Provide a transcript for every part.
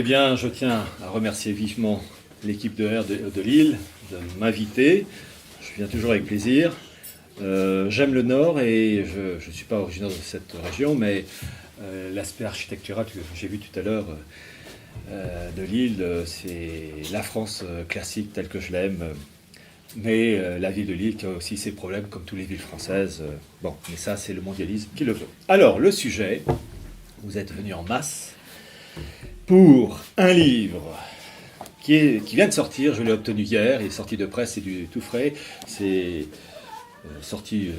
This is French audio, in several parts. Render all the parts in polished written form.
bien, je tiens à remercier vivement l'équipe de R de Lille de m'inviter. Je viens toujours avec plaisir. J'aime le Nord et je ne suis pas originaire de cette région, mais l'aspect architectural que j'ai vu tout à l'heure de Lille, c'est la France classique telle que je l'aime. Mais la ville de Lille qui a aussi ses problèmes comme toutes les villes françaises. Bon, mais ça c'est le mondialisme qui le veut. Alors, le sujet, vous êtes venus en masse pour un livre qui vient de sortir, je l'ai obtenu hier, il est sorti de presse, c'est du tout frais, c'est sorti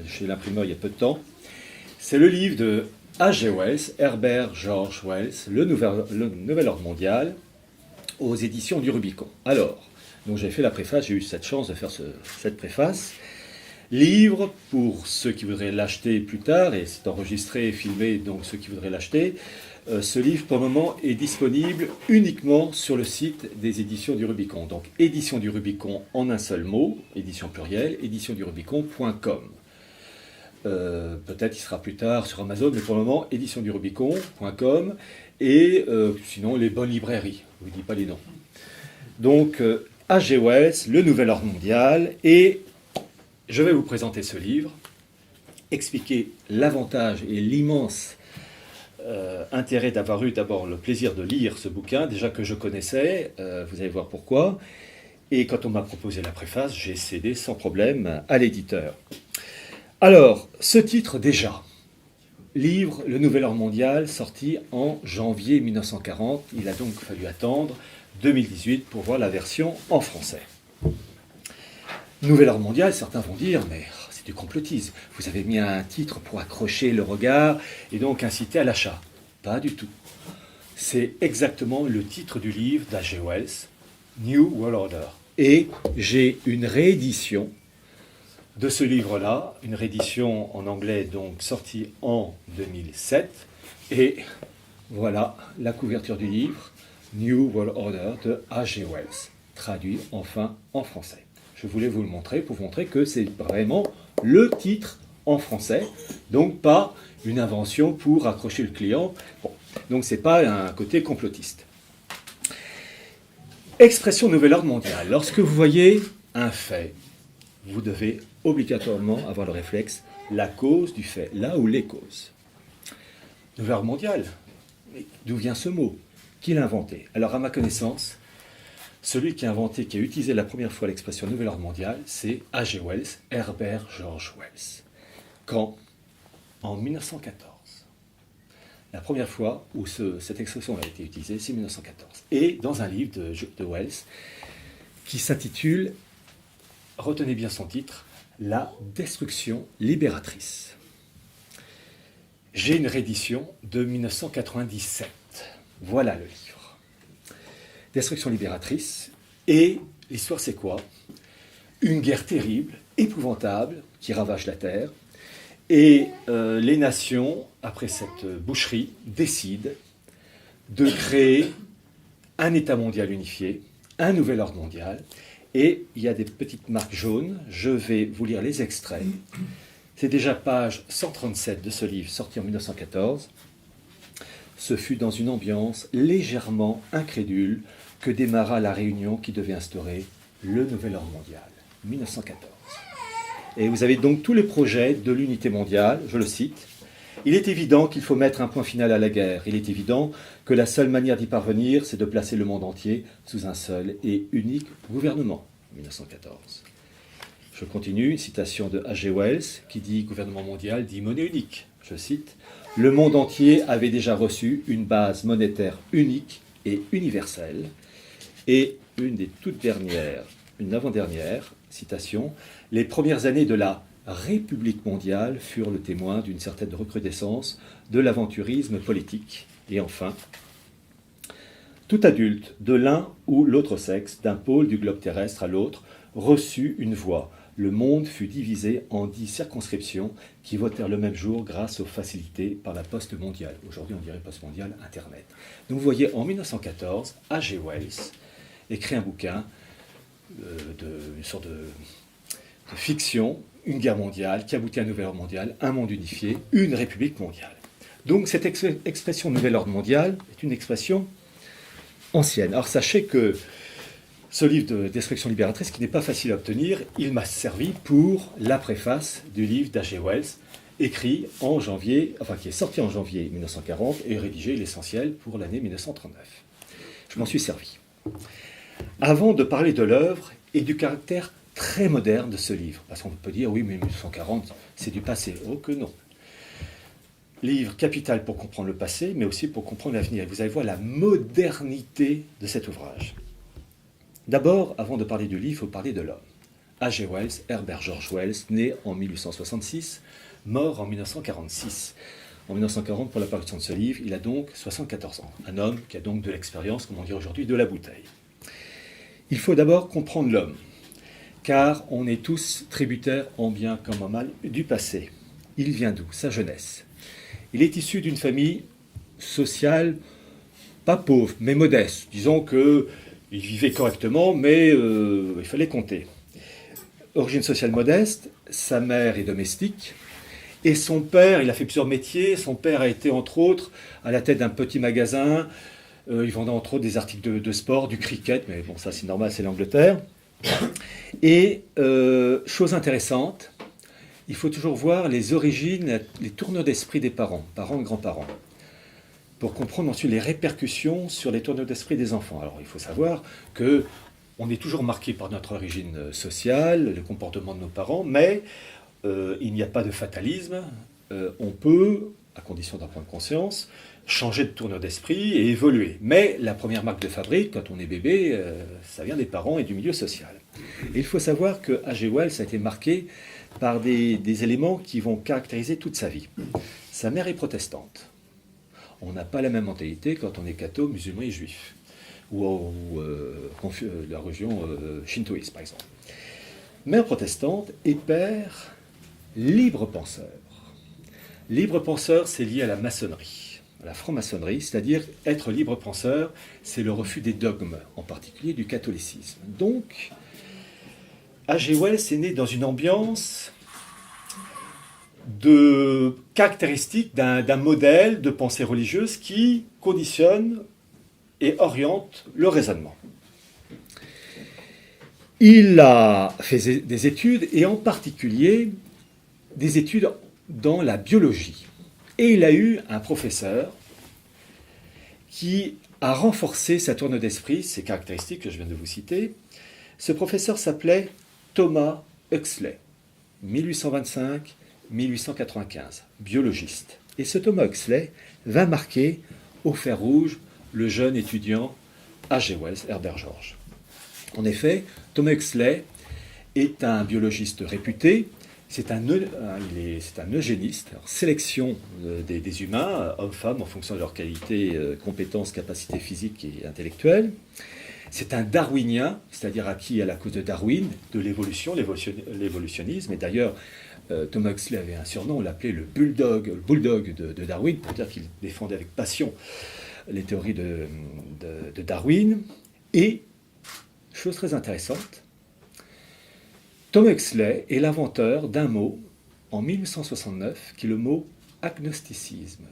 chez l'imprimeur il y a peu de temps. C'est le livre de H.G. Wells, Herbert George Wells, le Nouvel Ordre Mondial, aux éditions du Rubicon. Alors, donc j'ai fait la préface, j'ai eu cette chance de faire cette préface. Livre, pour ceux qui voudraient l'acheter plus tard, et c'est enregistré et filmé, donc ceux qui voudraient l'acheter, ce livre, pour le moment, est disponible uniquement sur le site des éditions du Rubicon. Donc, édition du Rubicon en un seul mot, édition plurielle, éditiondurubicon.com. Peut-être qu'il sera plus tard sur Amazon, mais pour le moment, éditiondurubicon.com, et sinon, les bonnes librairies, je ne vous dis pas les noms. Donc, H.G. Wells, le Nouvel Ordre Mondial, et je vais vous présenter ce livre, expliquer l'avantage et l'immense intérêt d'avoir eu d'abord le plaisir de lire ce bouquin, déjà que je connaissais, vous allez voir pourquoi. Et quand on m'a proposé la préface, j'ai cédé sans problème à l'éditeur. Alors, ce titre déjà, livre Le Nouvel Ordre Mondial, sorti en janvier 1940, il a donc fallu attendre 2018 pour voir la version en français. Nouvel Ordre Mondial, certains vont dire, mais c'est du complotisme. Vous avez mis un titre pour accrocher le regard et donc inciter à l'achat. Pas du tout. C'est exactement le titre du livre d'H.G. Wells, New World Order. Et j'ai une réédition de ce livre-là, une réédition en anglais donc sortie en 2007. Et voilà la couverture du livre, New World Order de H.G. Wells, traduit enfin en français. Je voulais vous le montrer pour vous montrer que c'est vraiment le titre en français, donc pas une invention pour accrocher le client. Bon, donc c'est pas un côté complotiste. Expression Nouvel Ordre Mondial. Lorsque vous voyez un fait, vous devez obligatoirement avoir le réflexe, la cause du fait, là où les causes. Nouvel Ordre Mondial, d'où vient ce mot? Qui l'a inventé? Alors à ma connaissance, celui qui a inventé, qui a utilisé la première fois l'expression Nouvel Ordre Mondial, c'est H.G. Wells, Herbert George Wells. Quand? En 1914. La première fois où cette expression a été utilisée, c'est 1914. Et dans un livre de Wells qui s'intitule, retenez bien son titre, La destruction libératrice. J'ai une réédition de 1997. Voilà le livre. Destruction libératrice. Et l'histoire, c'est quoi? Une guerre terrible, épouvantable, qui ravage la Terre. Et les nations, après cette boucherie, décident de créer un État mondial unifié, un nouvel ordre mondial. Et il y a des petites marques jaunes. Je vais vous lire les extraits. C'est déjà page 137 de ce livre, sorti en 1914. Ce fut dans une ambiance légèrement incrédule que démarra la réunion qui devait instaurer le Nouvel Ordre Mondial, 1914. Et vous avez donc tous les projets de l'unité mondiale, je le cite. Il est évident qu'il faut mettre un point final à la guerre. Il est évident que la seule manière d'y parvenir, c'est de placer le monde entier sous un seul et unique gouvernement, 1914. Je continue, une citation de H.G. Wells, qui dit « Gouvernement mondial dit monnaie unique ». Je cite « Le monde entier avait déjà reçu une base monétaire unique et universelle. » Et une des toutes dernières, une avant-dernière citation, « Les premières années de la République mondiale furent le témoin d'une certaine recrudescence de l'aventurisme politique. » Et enfin, « Tout adulte, de l'un ou l'autre sexe, d'un pôle du globe terrestre à l'autre, reçut une voix. Le monde fut divisé en 10 circonscriptions qui votèrent le même jour grâce aux facilités par la poste mondiale. » Aujourd'hui, on dirait poste mondiale, Internet. Donc vous voyez, en 1914, H.G. Wells écrit un bouquin, une sorte de fiction, une guerre mondiale qui aboutit à un nouvel ordre mondial, un monde unifié, une république mondiale. Donc cette expression nouvel ordre mondial est une expression ancienne. Alors sachez que ce livre de Destruction libératrice, qui n'est pas facile à obtenir, il m'a servi pour la préface du livre d'H.G. Wells, écrit en janvier, enfin qui est sorti en janvier 1940 et rédigé l'essentiel pour l'année 1939. Je m'en suis servi. Avant de parler de l'œuvre et du caractère très moderne de ce livre, parce qu'on peut dire oui, mais 1940, c'est du passé. Oh que non. Livre capital pour comprendre le passé, mais aussi pour comprendre l'avenir. Vous allez voir la modernité de cet ouvrage. D'abord, avant de parler du livre, il faut parler de l'homme. H.G. Wells, Herbert George Wells, né en 1866, mort en 1946. En 1940, pour la parution de ce livre, il a donc 74 ans. Un homme qui a donc de l'expérience, comme on dit aujourd'hui, de la bouteille. Il faut d'abord comprendre l'homme, car on est tous tributaires, en bien comme en mal, du passé. Il vient d'où? Sa jeunesse. Il est issu d'une famille sociale, pas pauvre, mais modeste. Disons qu'il vivait correctement, mais il fallait compter. Origine sociale modeste, sa mère est domestique, et son père, il a fait plusieurs métiers. Son père a été, entre autres, à la tête d'un petit magasin. Il vendait, entre autres, des articles de sport, du cricket, mais bon, ça c'est normal, c'est l'Angleterre. Et, chose intéressante, il faut toujours voir les origines, les tournures d'esprit des parents et grands-parents, pour comprendre ensuite les répercussions sur les tournures d'esprit des enfants. Alors, il faut savoir qu'on est toujours marqué par notre origine sociale, le comportement de nos parents, mais il n'y a pas de fatalisme. On peut, à condition d'en prendre conscience, changer de tournure d'esprit et évoluer. Mais la première marque de fabrique, quand on est bébé, ça vient des parents et du milieu social. Et il faut savoir que H.G. Wells a été marqué par des éléments qui vont caractériser toute sa vie. Sa mère est protestante. On n'a pas la même mentalité quand on est catho, musulman et juif, ou la religion shintoïste, par exemple. Mère protestante et père libre penseur. Libre penseur, c'est lié à la maçonnerie, à la franc-maçonnerie, c'est-à-dire être libre penseur, c'est le refus des dogmes, en particulier du catholicisme. Donc, H.G. Wells est né dans une ambiance de caractéristique d'un modèle de pensée religieuse qui conditionne et oriente le raisonnement. Il a fait des études, et en particulier des études dans la biologie. Et il a eu un professeur qui a renforcé sa tournure d'esprit, ses caractéristiques que je viens de vous citer. Ce professeur s'appelait Thomas Huxley, 1825-1895, biologiste. Et ce Thomas Huxley va marquer au fer rouge le jeune étudiant H.G. Wells, Herbert George. En effet, Thomas Huxley est un biologiste réputé. C'est un eugéniste, alors, sélection des humains, hommes-femmes, en fonction de leurs qualités, compétences, capacités physiques et intellectuelles. C'est un darwinien, c'est-à-dire acquis à la cause de Darwin, de l'évolution, l'évolutionnisme. Et d'ailleurs, Thomas Huxley avait un surnom, on l'appelait le bulldog de Darwin, pour dire qu'il défendait avec passion les théories de Darwin. Et, chose très intéressante, Thomas Huxley est l'inventeur d'un mot, en 1869, qui est le mot agnosticisme.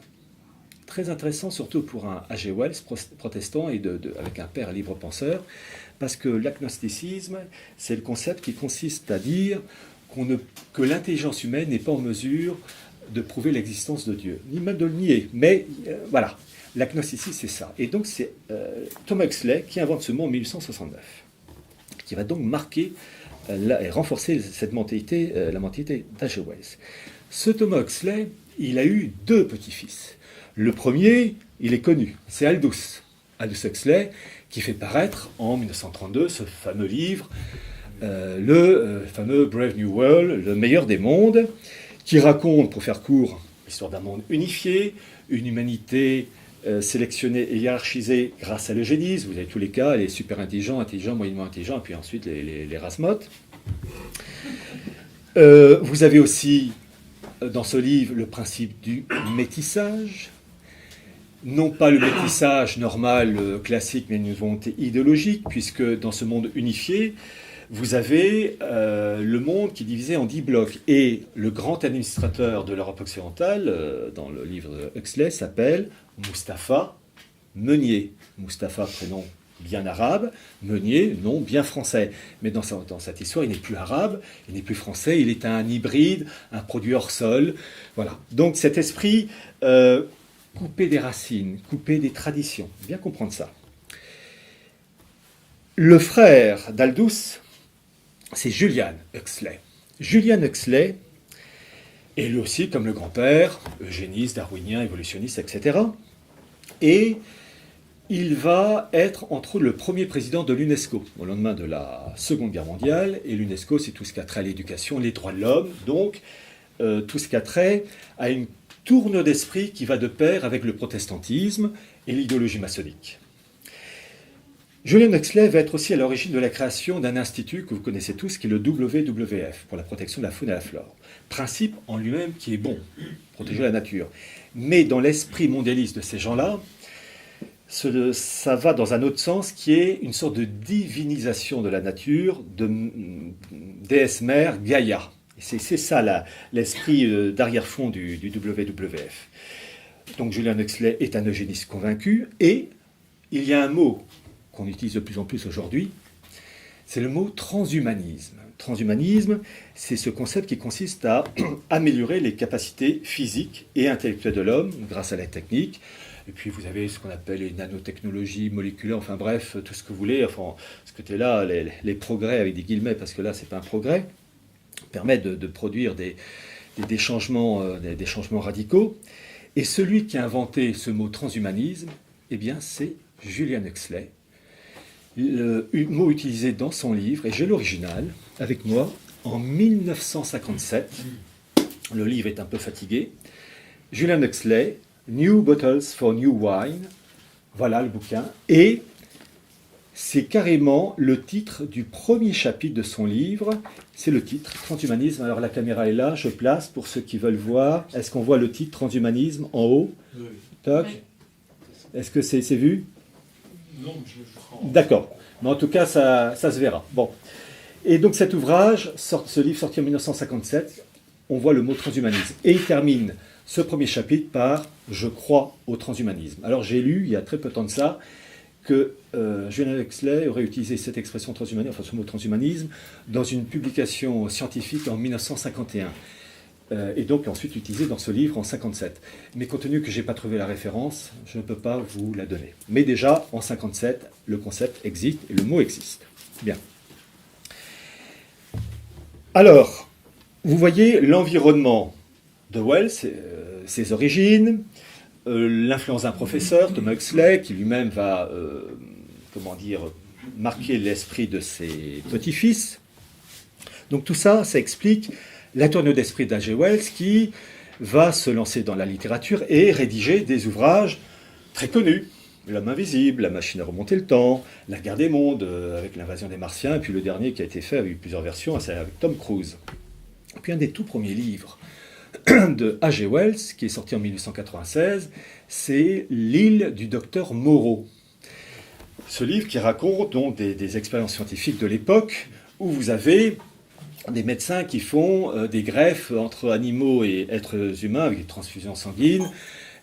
Très intéressant, surtout pour un H.G. Wells protestant et avec un père libre penseur, parce que l'agnosticisme, c'est le concept qui consiste à dire que l'intelligence humaine n'est pas en mesure de prouver l'existence de Dieu, ni même de le nier. Mais voilà, l'agnosticisme, c'est ça. Et donc, c'est Thomas Huxley qui invente ce mot en 1869, qui va donc marquer et renforcer cette mentalité, la mentalité d'H.G. Wells. Ce Thomas Huxley, il a eu deux petits-fils. Le premier, il est connu, c'est Aldous Huxley, qui fait paraître en 1932 ce fameux livre, le fameux Brave New World, le meilleur des mondes, qui raconte, pour faire court, l'histoire d'un monde unifié, une humanité sélectionnée et hiérarchisée grâce à l'eugénisme. Vous avez tous les cas, les super intelligents, moyennement intelligents, et puis ensuite les races mottes. Vous avez aussi, dans ce livre, le principe du métissage. Non pas le métissage normal, classique, mais une volonté idéologique, puisque dans ce monde unifié, vous avez le monde qui est divisé en 10 blocs. Et le grand administrateur de l'Europe occidentale, dans le livre de Huxley, s'appelle Mustapha Meunier. Mustapha, prénom bien arabe, Meunier, nom bien français. Mais dans cette histoire, il n'est plus arabe, il n'est plus français, il est un hybride, un produit hors sol. Voilà. Donc cet esprit coupé des racines, coupé des traditions. Bien comprendre ça. Le frère d'Aldous, c'est Julian Huxley. Julian Huxley est lui aussi, comme le grand-père, eugéniste, darwinien, évolutionniste, etc. Et il va être, entre autres, le premier président de l'UNESCO au lendemain de la Seconde Guerre mondiale. Et l'UNESCO, c'est tout ce qui a trait à l'éducation, les droits de l'homme, donc tout ce qui a trait à une tournure d'esprit qui va de pair avec le protestantisme et l'idéologie maçonnique. Julian Huxley va être aussi à l'origine de la création d'un institut que vous connaissez tous, qui est le WWF, pour la protection de la faune et la flore. Principe en lui-même qui est bon, protéger la nature. Mais dans l'esprit mondialiste de ces gens-là, ça va dans un autre sens qui est une sorte de divinisation de la nature, de déesse mère Gaïa. C'est ça l'esprit d'arrière-fond du WWF. Donc Julian Huxley est un eugéniste convaincu, et il y a un mot qu'on utilise de plus en plus aujourd'hui, c'est le mot transhumanisme. Transhumanisme, c'est ce concept qui consiste à améliorer les capacités physiques et intellectuelles de l'homme grâce à la technique. Et puis vous avez ce qu'on appelle les nanotechnologies moléculaires, enfin bref, tout ce que vous voulez. Enfin, ce côté-là, les progrès avec des guillemets, parce que là, c'est pas un progrès, permettent de produire des changements radicaux. Et celui qui a inventé ce mot transhumanisme, eh bien, c'est Julian Huxley. Le mot utilisé dans son livre, et j'ai l'original avec moi, en 1957. Le livre est un peu fatigué. Julian Huxley, New Bottles for New Wine. Voilà le bouquin. Et c'est carrément le titre du premier chapitre de son livre. C'est le titre, Transhumanisme. Alors la caméra est là, je place pour ceux qui veulent voir. Est-ce qu'on voit le titre, Transhumanisme, en haut? Oui. Toc. Est-ce que c'est vu? Non, D'accord. Mais en tout cas, ça se verra. Bon. Et donc cet ouvrage, ce livre sorti en 1957, on voit le mot transhumanisme. Et il termine ce premier chapitre par « Je crois au transhumanisme ». Alors j'ai lu, il y a très peu de temps de ça, que Julian Huxley aurait utilisé cette expression transhumanisme, enfin ce mot transhumanisme, dans une publication scientifique en 1951. Et donc ensuite utilisé dans ce livre en 57. Mais compte tenu que je n'ai pas trouvé la référence, je ne peux pas vous la donner. Mais déjà, en 57, le concept existe et le mot existe. Bien. Alors, vous voyez l'environnement de Wells, ses origines, l'influence d'un professeur, Thomas Huxley, qui lui-même va, marquer l'esprit de ses petits-fils. Donc tout ça, ça explique la tournure d'esprit d'H.G. Wells, qui va se lancer dans la littérature et rédiger des ouvrages très connus. L'homme invisible, La machine à remonter le temps, La guerre des mondes, avec l'invasion des Martiens, et puis le dernier qui a été fait avec plusieurs versions, c'est avec Tom Cruise. Et puis un des tout premiers livres de H.G. Wells, qui est sorti en 1896, c'est L'île du docteur Moreau. Ce livre qui raconte donc des expériences scientifiques de l'époque, où vous avez des médecins qui font des greffes entre animaux et êtres humains avec des transfusions sanguines.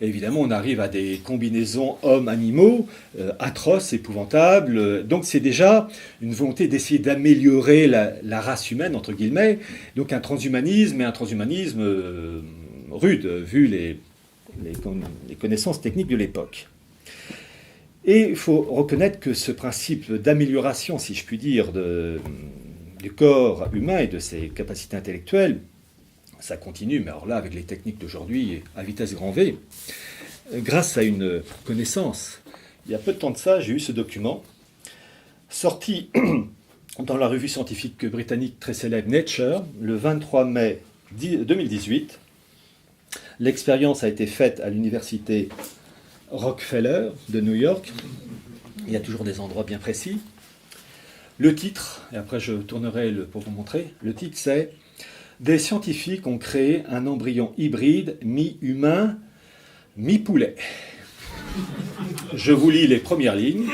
Et évidemment, on arrive à des combinaisons hommes-animaux atroces, épouvantables. Donc c'est déjà une volonté d'essayer d'améliorer la race humaine, entre guillemets. Donc un transhumanisme, et un transhumanisme rude, vu les connaissances techniques de l'époque. Et il faut reconnaître que ce principe d'amélioration, si je puis dire, du corps humain et de ses capacités intellectuelles, ça continue, mais alors là, avec les techniques d'aujourd'hui, à vitesse grand V, grâce à une connaissance. Il y a peu de temps de ça, j'ai eu ce document, sorti dans la revue scientifique britannique très célèbre Nature, le 23 mai 2018. L'expérience a été faite à l'université Rockefeller de New York. Il y a toujours des endroits bien précis. Le titre, et après je tournerai pour vous montrer, le titre c'est « Des scientifiques ont créé un embryon hybride mi-humain, mi-poulet ». Je vous lis les premières lignes.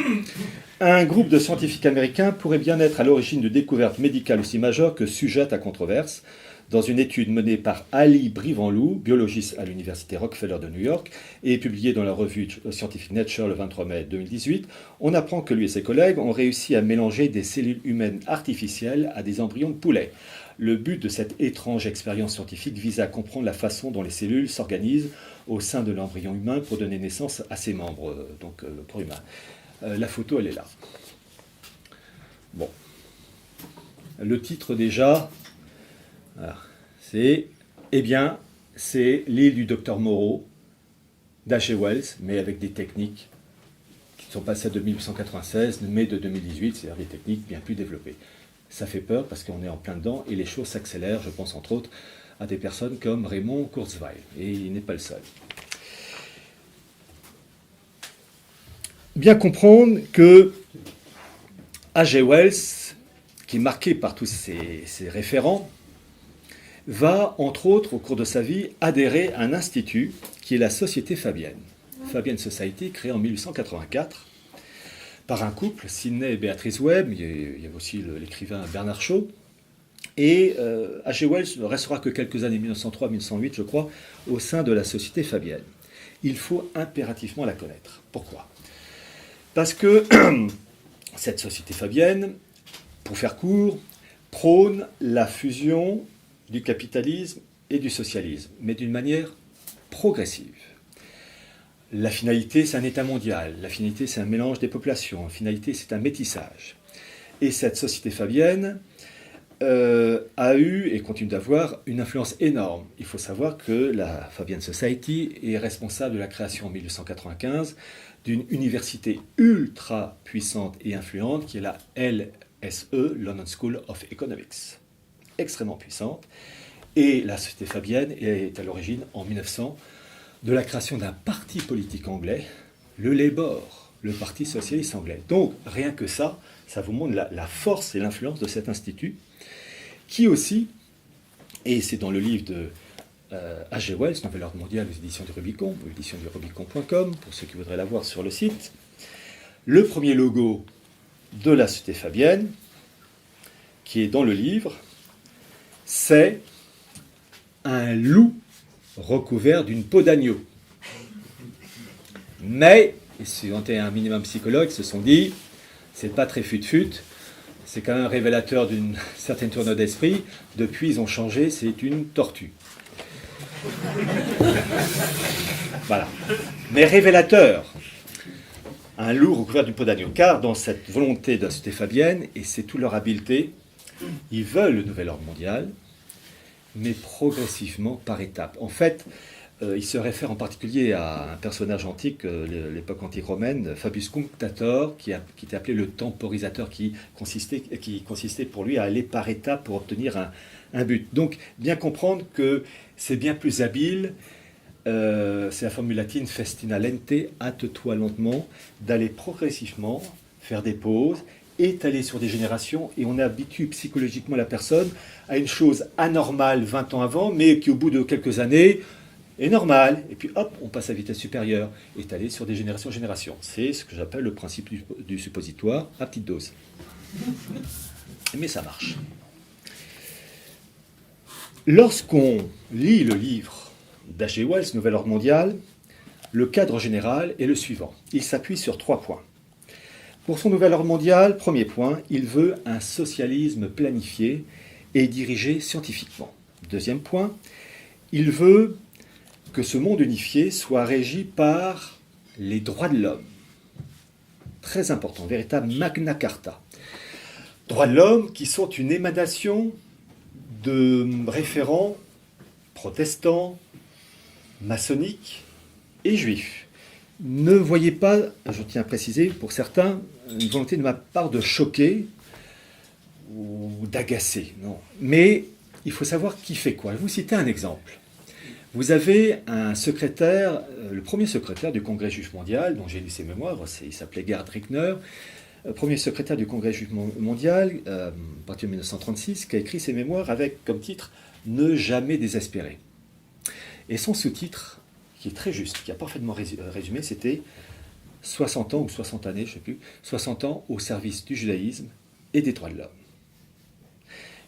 Un groupe de scientifiques américains pourrait bien être à l'origine de découvertes médicales aussi majeures que sujettes à controverse. Dans une étude menée par Ali Brivanlou, biologiste à l'université Rockefeller de New York, et publiée dans la revue scientifique Nature le 23 mai 2018, on apprend que lui et ses collègues ont réussi à mélanger des cellules humaines artificielles à des embryons de poulet. Le but de cette étrange expérience scientifique vise à comprendre la façon dont les cellules s'organisent au sein de l'embryon humain pour donner naissance à ses membres, donc le corps humain. La photo, elle est là. Bon. Le titre déjà... c'est l'île du docteur Moreau d'H.G. Wells, mais avec des techniques qui sont passées de 1896, mai de 2018, c'est-à-dire des techniques bien plus développées. Ça fait peur parce qu'on est en plein dedans et les choses s'accélèrent, je pense entre autres à des personnes comme Raymond Kurzweil, et il n'est pas le seul. Bien comprendre que H.G. Wells, qui est marqué par tous ces référents, va, entre autres, au cours de sa vie, adhérer à un institut qui est la Société Fabienne. Fabienne Society, créée en 1884 par un couple, Sidney et Beatrice Webb, il y a aussi l'écrivain Bernard Shaw, et H.G. Wells ne restera que quelques années, 1903-1908, je crois, au sein de la Société Fabienne. Il faut impérativement la connaître. Pourquoi ? Parce que cette Société Fabienne, pour faire court, prône la fusion du capitalisme et du socialisme, mais d'une manière progressive. La finalité, c'est un État mondial. La finalité, c'est un mélange des populations. La finalité, c'est un métissage. Et cette Société Fabienne a eu et continue d'avoir une influence énorme. Il faut savoir que la Fabian Society est responsable de la création en 1895 d'une université ultra puissante et influente qui est la LSE, London School of Economics. Extrêmement puissante. Et la Société Fabienne est à l'origine, en 1900, de la création d'un parti politique anglais, le Labour, le Parti socialiste anglais. Donc, rien que ça, ça vous montre la force et l'influence de cet institut, qui aussi, et c'est dans le livre de H.G. Wells, Nouvel Ordre Mondial aux éditions du Rubicon, aux éditions du Rubicon.com, pour ceux qui voudraient la voir sur le site, le premier logo de la Société Fabienne, qui est dans le livre, c'est un loup recouvert d'une peau d'agneau. Mais, et si on était un minimum psychologue, ils se sont dit, c'est pas très fut-fut, c'est quand même révélateur d'une certaine tournure d'esprit. Depuis, ils ont changé, c'est une tortue. Voilà. Mais révélateur, un loup recouvert d'une peau d'agneau. Car dans cette volonté de la Société Fabienne, et c'est toute leur habileté, ils veulent le nouvel ordre mondial, mais progressivement par étapes. En fait, il se réfère en particulier à un personnage antique, l'époque antique romaine, Fabius Cunctator, qui était appelé le temporisateur, qui consistait pour lui à aller par étapes pour obtenir un but. Donc, bien comprendre que c'est bien plus habile, c'est la formule latine festina lente, hâte-toi lentement, d'aller progressivement, faire des pauses, étaler sur des générations, et on habitue psychologiquement la personne à une chose anormale 20 ans avant, mais qui au bout de quelques années est normale, et puis hop, on passe à vitesse supérieure, étalée sur des générations en générations. C'est ce que j'appelle le principe du suppositoire à petite dose. Mais ça marche. Lorsqu'on lit le livre d'H.G. Wells, Nouvel Ordre Mondial, le cadre général est le suivant. Il s'appuie sur 3 points. Pour son Nouvel Ordre Mondial, premier point, il veut un socialisme planifié et dirigé scientifiquement. Deuxième point, il veut que ce monde unifié soit régi par les droits de l'homme. Très important, véritable Magna Carta. Droits de l'homme qui sont une émanation de référents protestants, maçonniques et juifs. Ne voyez pas, je tiens à préciser pour certains, une volonté de ma part de choquer ou d'agacer. Non. Mais il faut savoir qui fait quoi. Je vais vous citer un exemple. Vous avez un secrétaire, le premier secrétaire du Congrès juif mondial, dont j'ai lu ses mémoires, il s'appelait Gerd Rickner, premier secrétaire du Congrès juif mondial, à partir de 1936, qui a écrit ses mémoires avec comme titre « Ne jamais désespérer ». Et son sous-titre, qui est très juste, qui a parfaitement résumé, c'était 60 ans ou 60 années, je ne sais plus, 60 ans au service du judaïsme et des droits de l'homme.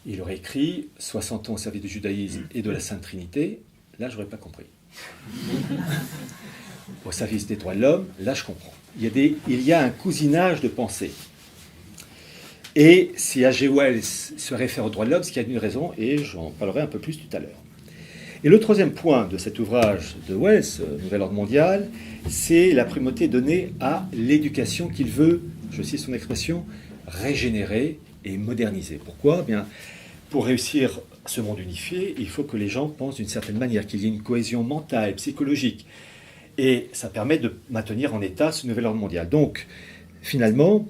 Il aurait écrit 60 ans au service du judaïsme et de la Sainte Trinité, là je n'aurais pas compris. Au service des droits de l'homme, là je comprends. Il y a un cousinage de pensée. Et si H.G. Wells se réfère aux droits de l'homme, c'est qu'il y a une raison, et j'en parlerai un peu plus tout à l'heure. Et le troisième point de cet ouvrage de Wells, Nouvel ordre mondial, c'est la primauté donnée à l'éducation qu'il veut, je cite son expression, régénérer et moderniser. Pourquoi ? Eh bien, pour réussir ce monde unifié, il faut que les gens pensent d'une certaine manière, qu'il y ait une cohésion mentale, psychologique. Et ça permet de maintenir en état ce nouvel ordre mondial. Donc, finalement,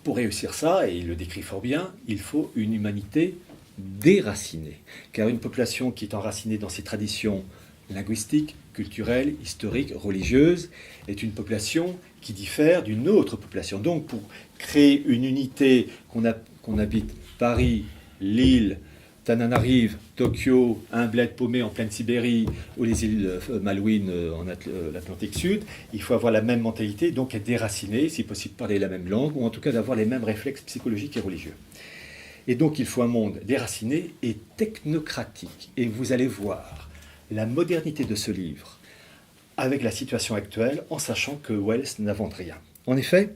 pour réussir ça, et il le décrit fort bien, il faut une humanité déracinée. Car une population qui est enracinée dans ses traditions linguistiques, culturelles, historiques, religieuses, est une population qui diffère d'une autre population. Donc, pour créer une unité qu'on habite Paris, Lille, Tananarive, Tokyo, un bled paumé en pleine Sibérie ou les îles Malouines en l'Atlantique Sud, il faut avoir la même mentalité, donc être déraciné, si possible parler la même langue, ou en tout cas d'avoir les mêmes réflexes psychologiques et religieux. Et donc il faut un monde déraciné et technocratique. Et vous allez voir la modernité de ce livre avec la situation actuelle, en sachant que Wells n'invente rien. En effet,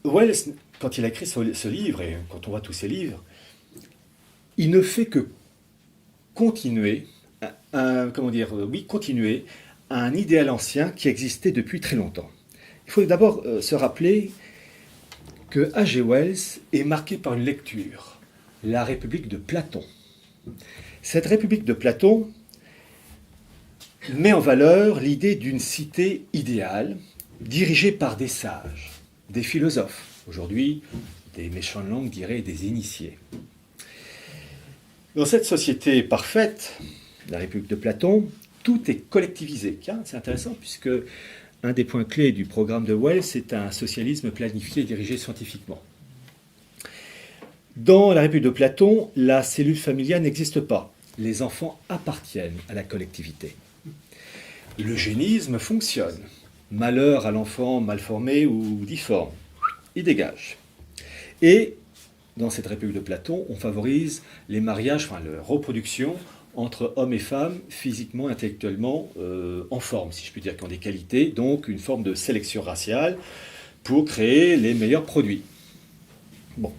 Wells, quand il a écrit ce livre, et quand on voit tous ses livres, il ne fait que continuer continuer un idéal ancien qui existait depuis très longtemps. Il faut d'abord se rappeler que H.G. Wells est marqué par une lecture, la République de Platon. Cette République de Platon met en valeur l'idée d'une cité idéale, dirigée par des sages, des philosophes. Aujourd'hui, des méchants de langue diraient des initiés. Dans cette société parfaite, la République de Platon, tout est collectivisé. C'est intéressant puisque un des points clés du programme de Wells, c'est un socialisme planifié et dirigé scientifiquement. Dans la République de Platon, la cellule familiale n'existe pas. Les enfants appartiennent à la collectivité. L'eugénisme fonctionne. Malheur à l'enfant mal formé ou difforme. Il dégage. Et dans cette République de Platon, on favorise les mariages, la reproduction entre hommes et femmes, physiquement, intellectuellement, en forme, si je puis dire, qui ont des qualités, donc une forme de sélection raciale pour créer les meilleurs produits. Bon.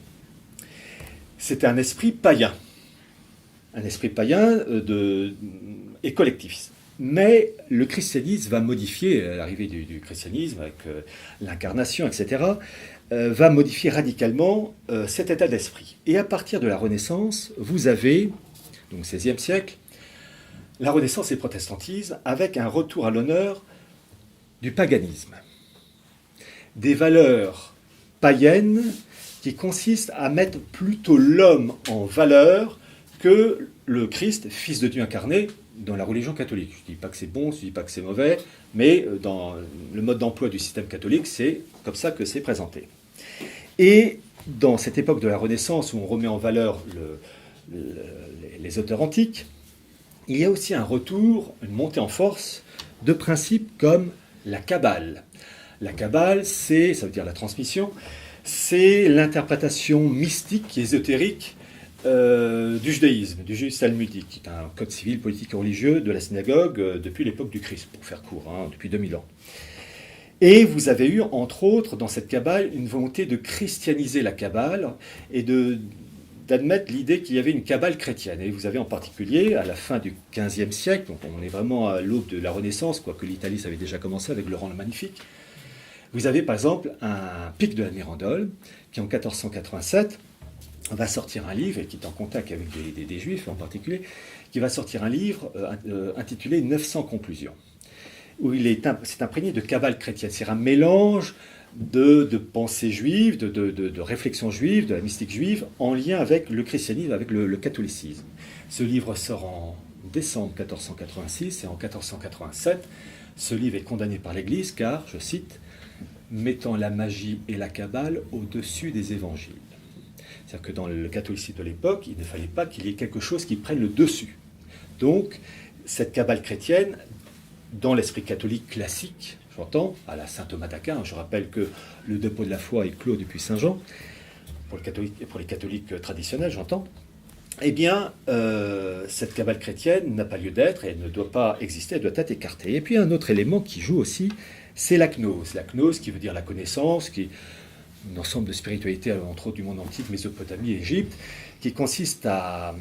C'est un esprit païen. Un esprit païen et collectiviste. Mais le christianisme va modifier, l'arrivée du christianisme avec l'incarnation, etc., va modifier radicalement cet état d'esprit. Et à partir de la Renaissance, vous avez, donc XVIe siècle, la Renaissance et le protestantisme avec un retour à l'honneur du paganisme. Des valeurs païennes qui consistent à mettre plutôt l'homme en valeur que le Christ, fils de Dieu incarné, dans la religion catholique. Je ne dis pas que c'est bon, je ne dis pas que c'est mauvais, mais dans le mode d'emploi du système catholique, c'est comme ça que c'est présenté. Et dans cette époque de la Renaissance, où on remet en valeur les auteurs antiques, il y a aussi un retour, une montée en force de principes comme la Kabbale. La Kabbale, ça veut dire la transmission, c'est l'interprétation mystique, ésotérique, du judaïsme, du judaïsme talmudique, qui est un code civil, politique et religieux de la synagogue depuis l'époque du Christ, pour faire court, depuis 2000 ans. Et vous avez eu, entre autres, dans cette Kabbale, une volonté de christianiser la Kabbale et d'admettre l'idée qu'il y avait une Kabbale chrétienne. Et vous avez en particulier, à la fin du XVe siècle, donc on est vraiment à l'aube de la Renaissance, quoique l'Italie ça avait déjà commencé avec Laurent le Magnifique, vous avez par exemple un Pic de la Mirandole, qui en 1487 va sortir un livre, et qui est en contact avec des juifs en particulier, qui va sortir un livre intitulé 900 conclusions, où c'est imprégné de Kabbale chrétienne. C'est un mélange de pensée juive, de réflexion juive, de la mystique juive, en lien avec le christianisme, avec le catholicisme. Ce livre sort en décembre 1486, et en 1487, ce livre est condamné par l'Église, car, je cite, « mettant la magie et la Kabbale au-dessus des évangiles ». C'est-à-dire que dans le catholicisme de l'époque, il ne fallait pas qu'il y ait quelque chose qui prenne le dessus. Donc, cette Kabbale chrétienne dans l'esprit catholique classique, j'entends, à la saint Thomas d'Aquin. Je rappelle que le dépôt de la foi est clos depuis Saint Jean, pour les catholiques traditionnels, j'entends. Eh bien, cette cabale chrétienne n'a pas lieu d'être et elle ne doit pas exister, elle doit être écartée. Et puis un autre élément qui joue aussi, c'est la gnose. La gnose qui veut dire la connaissance, qui est un ensemble de spiritualité, entre autres du monde antique, Mésopotamie, Égypte, qui consiste à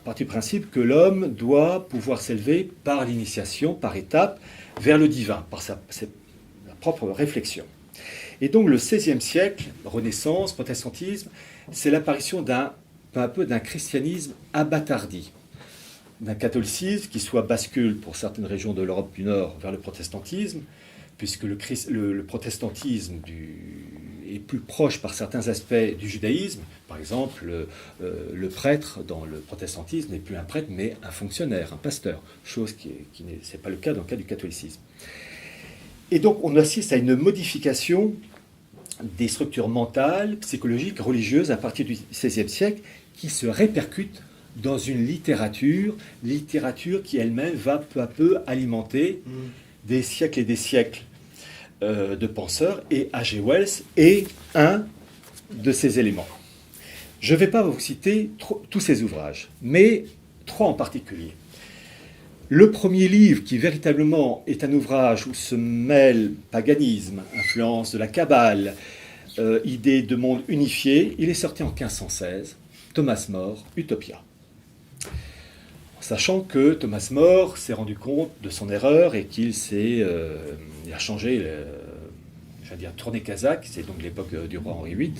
partir du principe que l'homme doit pouvoir s'élever par l'initiation, par étapes, vers le divin, par sa propre réflexion. Et donc le XVIe siècle, Renaissance, protestantisme, c'est l'apparition peu à peu d'un christianisme abattardi, d'un catholicisme qui soit bascule pour certaines régions de l'Europe du Nord vers le protestantisme, puisque le protestantisme est plus proche par certains aspects du judaïsme. Par exemple, le prêtre dans le protestantisme n'est plus un prêtre, mais un fonctionnaire, un pasteur, chose qui n'est pas le cas dans le cas du catholicisme. Et donc on assiste à une modification des structures mentales, psychologiques, religieuses à partir du XVIe siècle qui se répercute dans une littérature qui elle-même va peu à peu alimenter des siècles et des siècles de penseurs, et H.G. Wells est un de ces éléments. Je ne vais pas vous citer tous ces ouvrages, mais trois en particulier. Le premier livre, qui véritablement est un ouvrage où se mêle paganisme, influence de la Kabbale, idée de monde unifié, il est sorti en 1516, Thomas More, Utopia. Sachant que Thomas More s'est rendu compte de son erreur et qu'il a changé, tourné kazakh, c'est donc l'époque du roi Henri VIII.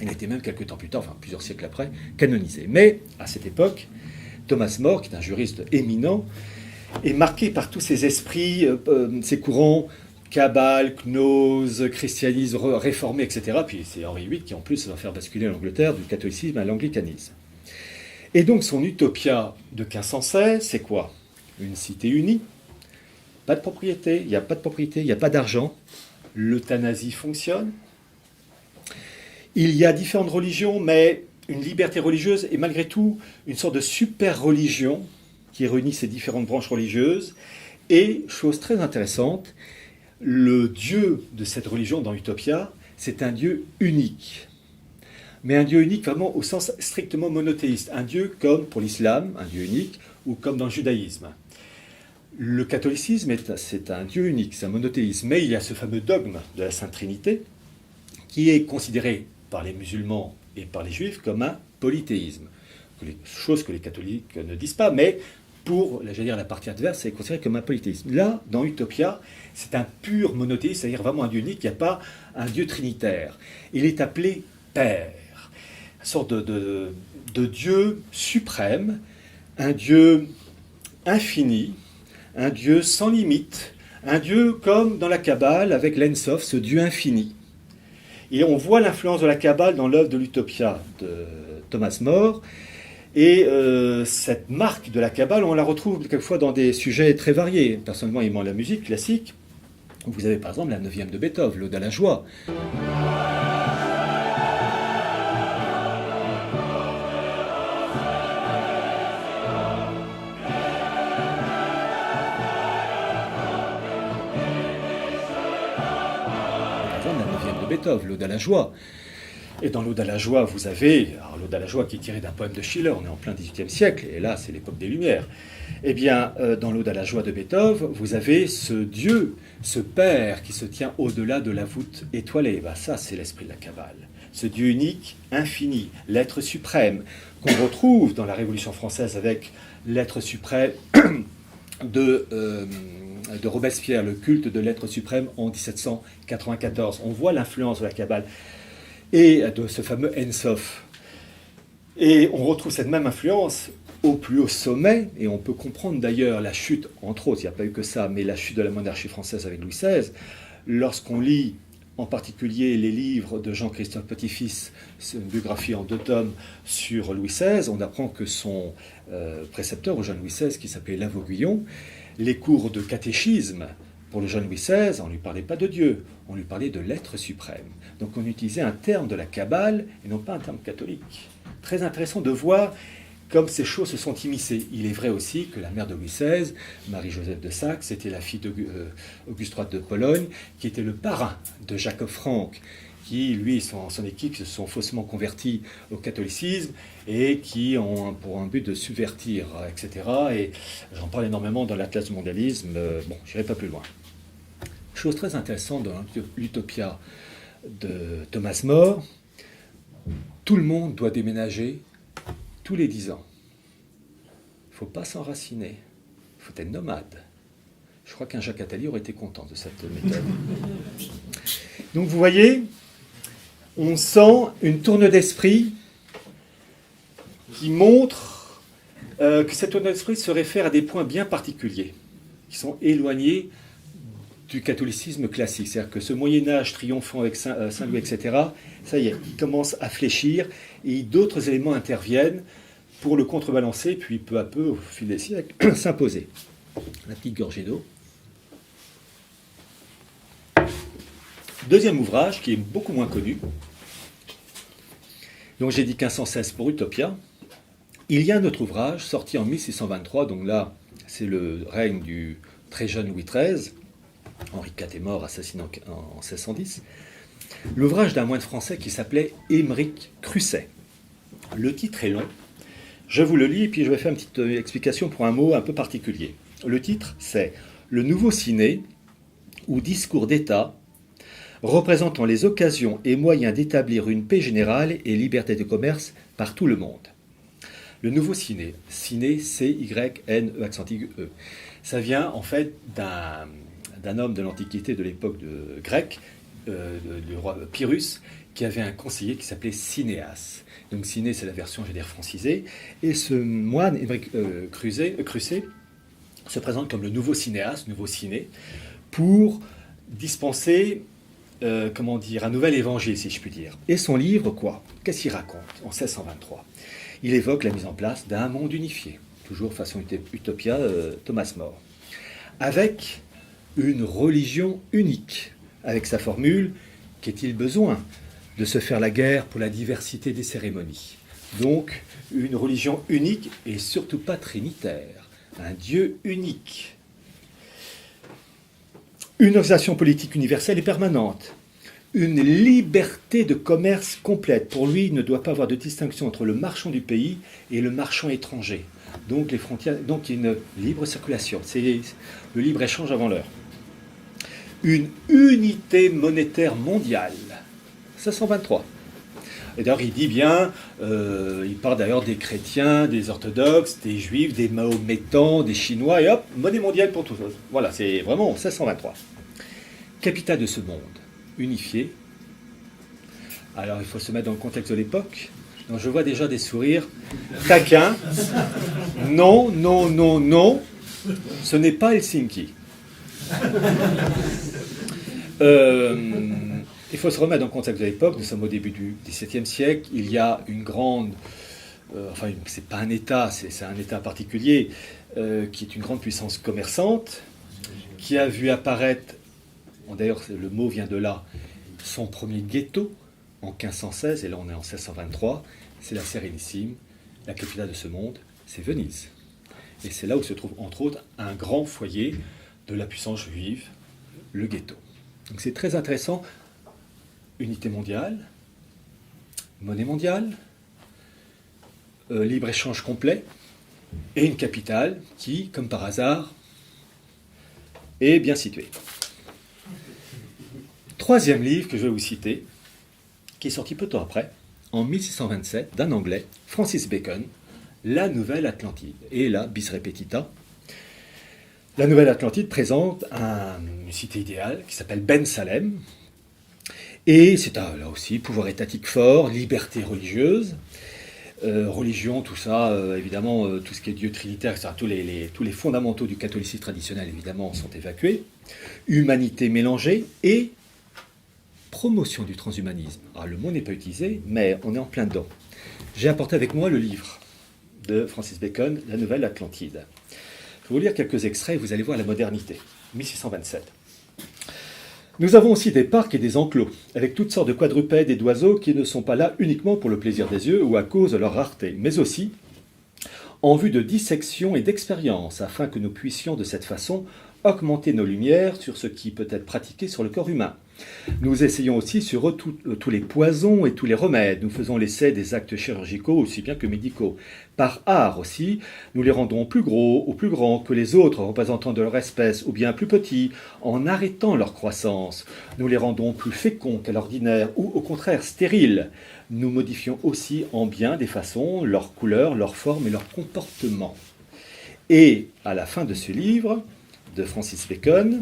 Il a été même quelques temps plus tard, enfin plusieurs siècles après, canonisé. Mais à cette époque, Thomas More, qui est un juriste éminent, est marqué par tous ces esprits, ces courants, Kabbale, gnose, christianisme réformé, etc. Puis c'est Henri VIII qui en plus va faire basculer l'Angleterre du catholicisme à l'anglicanisme. Et donc son Utopia de 1516, c'est quoi? Une cité unie, pas de propriété, il n'y a pas de propriété, il n'y a pas d'argent, l'euthanasie fonctionne. Il y a différentes religions, mais une liberté religieuse et malgré tout une sorte de super-religion qui réunit ces différentes branches religieuses. Et, chose très intéressante, le dieu de cette religion dans Utopia, c'est un dieu unique. Mais un dieu unique vraiment au sens strictement monothéiste. Un dieu comme pour l'islam, un dieu unique, ou comme dans le judaïsme. Le catholicisme, c'est un dieu unique, c'est un monothéisme. Mais il y a ce fameux dogme de la Sainte Trinité qui est considéré par les musulmans et par les juifs comme un polythéisme. Chose que les catholiques ne disent pas, mais pour la partie adverse, c'est considéré comme un polythéisme. Là, dans Utopia, c'est un pur monothéisme, c'est-à-dire vraiment un dieu unique, il n'y a pas un dieu trinitaire. Il est appelé Père, une sorte de dieu suprême, un dieu infini, un dieu sans limite, un dieu comme dans la Kabbale avec l'Ensof, ce dieu infini. Et on voit l'influence de la Kabbale dans l'œuvre de l'Utopia de Thomas More. Et cette marque de la Kabbale, on la retrouve quelquefois dans des sujets très variés. Personnellement, aimant la musique classique, vous avez par exemple la 9e de Beethoven, l'Ode à la joie. Beethoven, l'Ode à la joie. Et dans l'Ode à la joie, vous avez l'Ode à la joie qui est tirée d'un poème de Schiller, on est en plein XVIIIe siècle, et là c'est l'époque des Lumières. Eh bien, dans l'Ode à la joie de Beethoven, vous avez ce Dieu, ce Père qui se tient au-delà de la voûte étoilée. Ben, ça, c'est l'esprit de la Kabbale. Ce Dieu unique, infini, l'être suprême, qu'on retrouve dans la Révolution française avec l'être suprême de Robespierre, le culte de l'être suprême en 1794. On voit l'influence de la Kabbale et de ce fameux Ensof. Et on retrouve cette même influence au plus haut sommet, et on peut comprendre d'ailleurs la chute, entre autres, il n'y a pas eu que ça, mais la chute de la monarchie française avec Louis XVI, lorsqu'on lit en particulier les livres de Jean-Christophe Petit-Fils, une biographie en 2 tomes sur Louis XVI, on apprend que son précepteur au jeune Louis XVI, qui s'appelait Lavauguyon, les cours de catéchisme pour le jeune Louis XVI, on ne lui parlait pas de Dieu, on lui parlait de l'être suprême. Donc on utilisait un terme de la Kabbale et non pas un terme catholique. Très intéressant de voir comme ces choses se sont immiscées. Il est vrai aussi que la mère de Louis XVI, Marie-Joseph de Saxe, était la fille d'Auguste III de Pologne, qui était le parrain de Jacob Frank, qui, lui et son équipe, se sont faussement convertis au catholicisme et qui ont pour un but de subvertir, etc. Et j'en parle énormément dans l'Atlas du mondialisme. Bon, je n'irai pas plus loin. Chose très intéressante dans l'Utopia de Thomas More, tout le monde doit déménager tous les 10 ans. Il ne faut pas s'enraciner, il faut être nomade. Je crois qu'un Jacques Attali aurait été content de cette méthode. Donc vous voyez, on sent une tourne d'esprit qui montre que cette tourne d'esprit se réfère à des points bien particuliers, qui sont éloignés du catholicisme classique. C'est-à-dire que ce Moyen-Âge triomphant avec Saint-Louis, etc., ça y est, il commence à fléchir et d'autres éléments interviennent pour le contrebalancer, puis peu à peu, au fil des siècles, s'imposer. La petite gorgée d'eau. Deuxième ouvrage, qui est beaucoup moins connu. Donc j'ai dit 1516 pour Utopia. Il y a un autre ouvrage, sorti en 1623, donc là, c'est le règne du très jeune Louis XIII. Henri IV est mort, assassiné en 1610. L'ouvrage d'un moine français qui s'appelait Émeric Crusset. Le titre est long. Je vous le lis et puis je vais faire une petite explication pour un mot un peu particulier. Le titre, c'est « Le nouveau ciné ou discours d'État représentant les occasions et moyens d'établir une paix générale et liberté de commerce par tout le monde. » Le nouveau ciné, ciné, C-Y-N-E, accent aigu E. Ça vient en fait d'un homme de l'Antiquité, de l'époque grecque, du roi Pyrrhus, qui avait un conseiller qui s'appelait Cinéas. Donc ciné, c'est la version, je vais dire, francisée. Et ce moine, Émeric Crusset, se présente comme le nouveau cinéaste, nouveau ciné, pour dispenser, un nouvel évangile, si je puis dire. Et son livre, quoi? Qu'est-ce qu'il raconte en 1623? Il évoque la mise en place d'un monde unifié, toujours façon Utopia, Thomas More, avec une religion unique, avec sa formule « Qu'est-il besoin de se faire la guerre pour la diversité des cérémonies ?» Donc, une religion unique et surtout pas trinitaire, un Dieu unique. Une organisation politique universelle et permanente, une liberté de commerce complète. Pour lui, il ne doit pas avoir de distinction entre le marchand du pays et le marchand étranger. Donc, les frontières, donc une libre circulation, c'est le libre-échange avant l'heure. Une unité monétaire mondiale, 1623. Et d'ailleurs, il dit bien, il parle d'ailleurs des chrétiens, des orthodoxes, des juifs, des mahométans, des chinois, et hop, monnaie mondiale pour tous. Voilà, c'est vraiment 1623. Capitale de ce monde, unifié. Alors, il faut se mettre dans le contexte de l'époque. Donc, je vois déjà des sourires taquins. Non, non, non, non, ce n'est pas Helsinki. Il faut se remettre dans le contexte de l'époque. Nous sommes au début du XVIIe siècle. Il y a une grande... c'est pas un État, c'est un État particulier qui est une grande puissance commerçante, qui a vu apparaître, d'ailleurs le mot vient de là, son premier ghetto en 1516, et là on est en 1623, c'est la Sérénissime, la capitale de ce monde, c'est Venise. Et c'est là où se trouve entre autres un grand foyer de la puissance juive, le ghetto. Donc c'est très intéressant. Unité mondiale, monnaie mondiale, libre-échange complet, et une capitale qui, comme par hasard, est bien située. Troisième livre que je vais vous citer, qui est sorti peu de temps après, en 1627, d'un Anglais, Francis Bacon, La Nouvelle Atlantide. Et là, bis repetita, la Nouvelle Atlantide présente une cité idéale qui s'appelle Ben Salem. Et c'est là aussi pouvoir étatique fort, liberté religieuse, religion, tout ça, évidemment, tout ce qui est Dieu trinitaire, etc., tous les fondamentaux du catholicisme traditionnel, évidemment, sont évacués. Humanité mélangée et promotion du transhumanisme. Alors, le mot n'est pas utilisé, mais on est en plein dedans. J'ai apporté avec moi le livre de Francis Bacon, La Nouvelle Atlantide. Je vais vous lire quelques extraits et vous allez voir la modernité. 1627. Nous avons aussi des parcs et des enclos, avec toutes sortes de quadrupèdes et d'oiseaux qui ne sont pas là uniquement pour le plaisir des yeux ou à cause de leur rareté, mais aussi en vue de dissection et d'expérience, afin que nous puissions de cette façon augmenter nos lumières sur ce qui peut être pratiqué sur le corps humain. Nous essayons aussi sur eux tous les poisons et tous les remèdes. Nous faisons l'essai des actes chirurgicaux aussi bien que médicaux. Par art aussi, nous les rendons plus gros ou plus grands que les autres représentants de leur espèce, ou bien plus petits, en arrêtant leur croissance. Nous les rendons plus féconds qu'à l'ordinaire, ou au contraire stériles. Nous modifions aussi en bien des façons leur couleur, leur forme et leur comportement. Et à la fin de ce livre de Francis Bacon,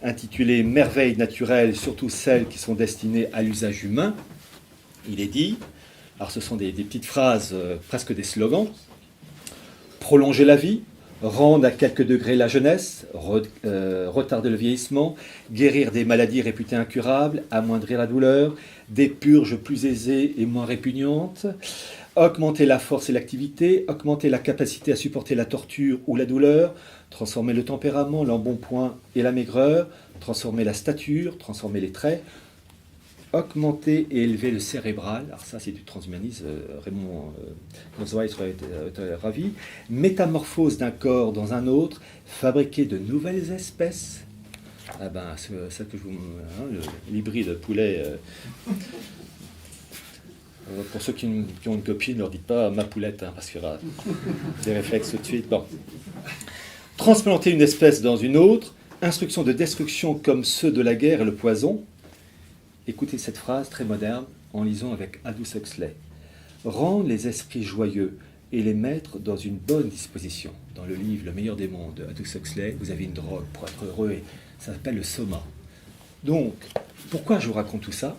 intitulé Merveilles naturelles, surtout celles qui sont destinées à l'usage humain, il est dit, alors ce sont des petites phrases, presque des slogans: prolonger la vie, rendre à quelques degrés la jeunesse, retarder le vieillissement, guérir des maladies réputées incurables, amoindrir la douleur, des purges plus aisées et moins répugnantes, augmenter la force et l'activité, augmenter la capacité à supporter la torture ou la douleur, transformer le tempérament, l'embonpoint et la maigreur, transformer la stature, transformer les traits, augmenter et élever le cérébral. Alors ça, c'est du transhumanisme, Raymond Kurzweil était ravi. Métamorphose d'un corps dans un autre, fabriquer de nouvelles espèces. Ah ben, c'est ça que je vous... l'hybride poulet... pour ceux qui ont une copine, ne leur dites pas ma poulette, parce qu'il y aura des réflexes tout de suite. Bon. Transplanter une espèce dans une autre, instructions de destruction comme ceux de la guerre et le poison. Écoutez cette phrase très moderne en lisant avec Aldous Huxley. Rendre les esprits joyeux et les mettre dans une bonne disposition. Dans le livre Le meilleur des mondes de Aldous Huxley, vous avez une drogue pour être heureux, et ça s'appelle le soma. Donc, pourquoi je vous raconte tout ça?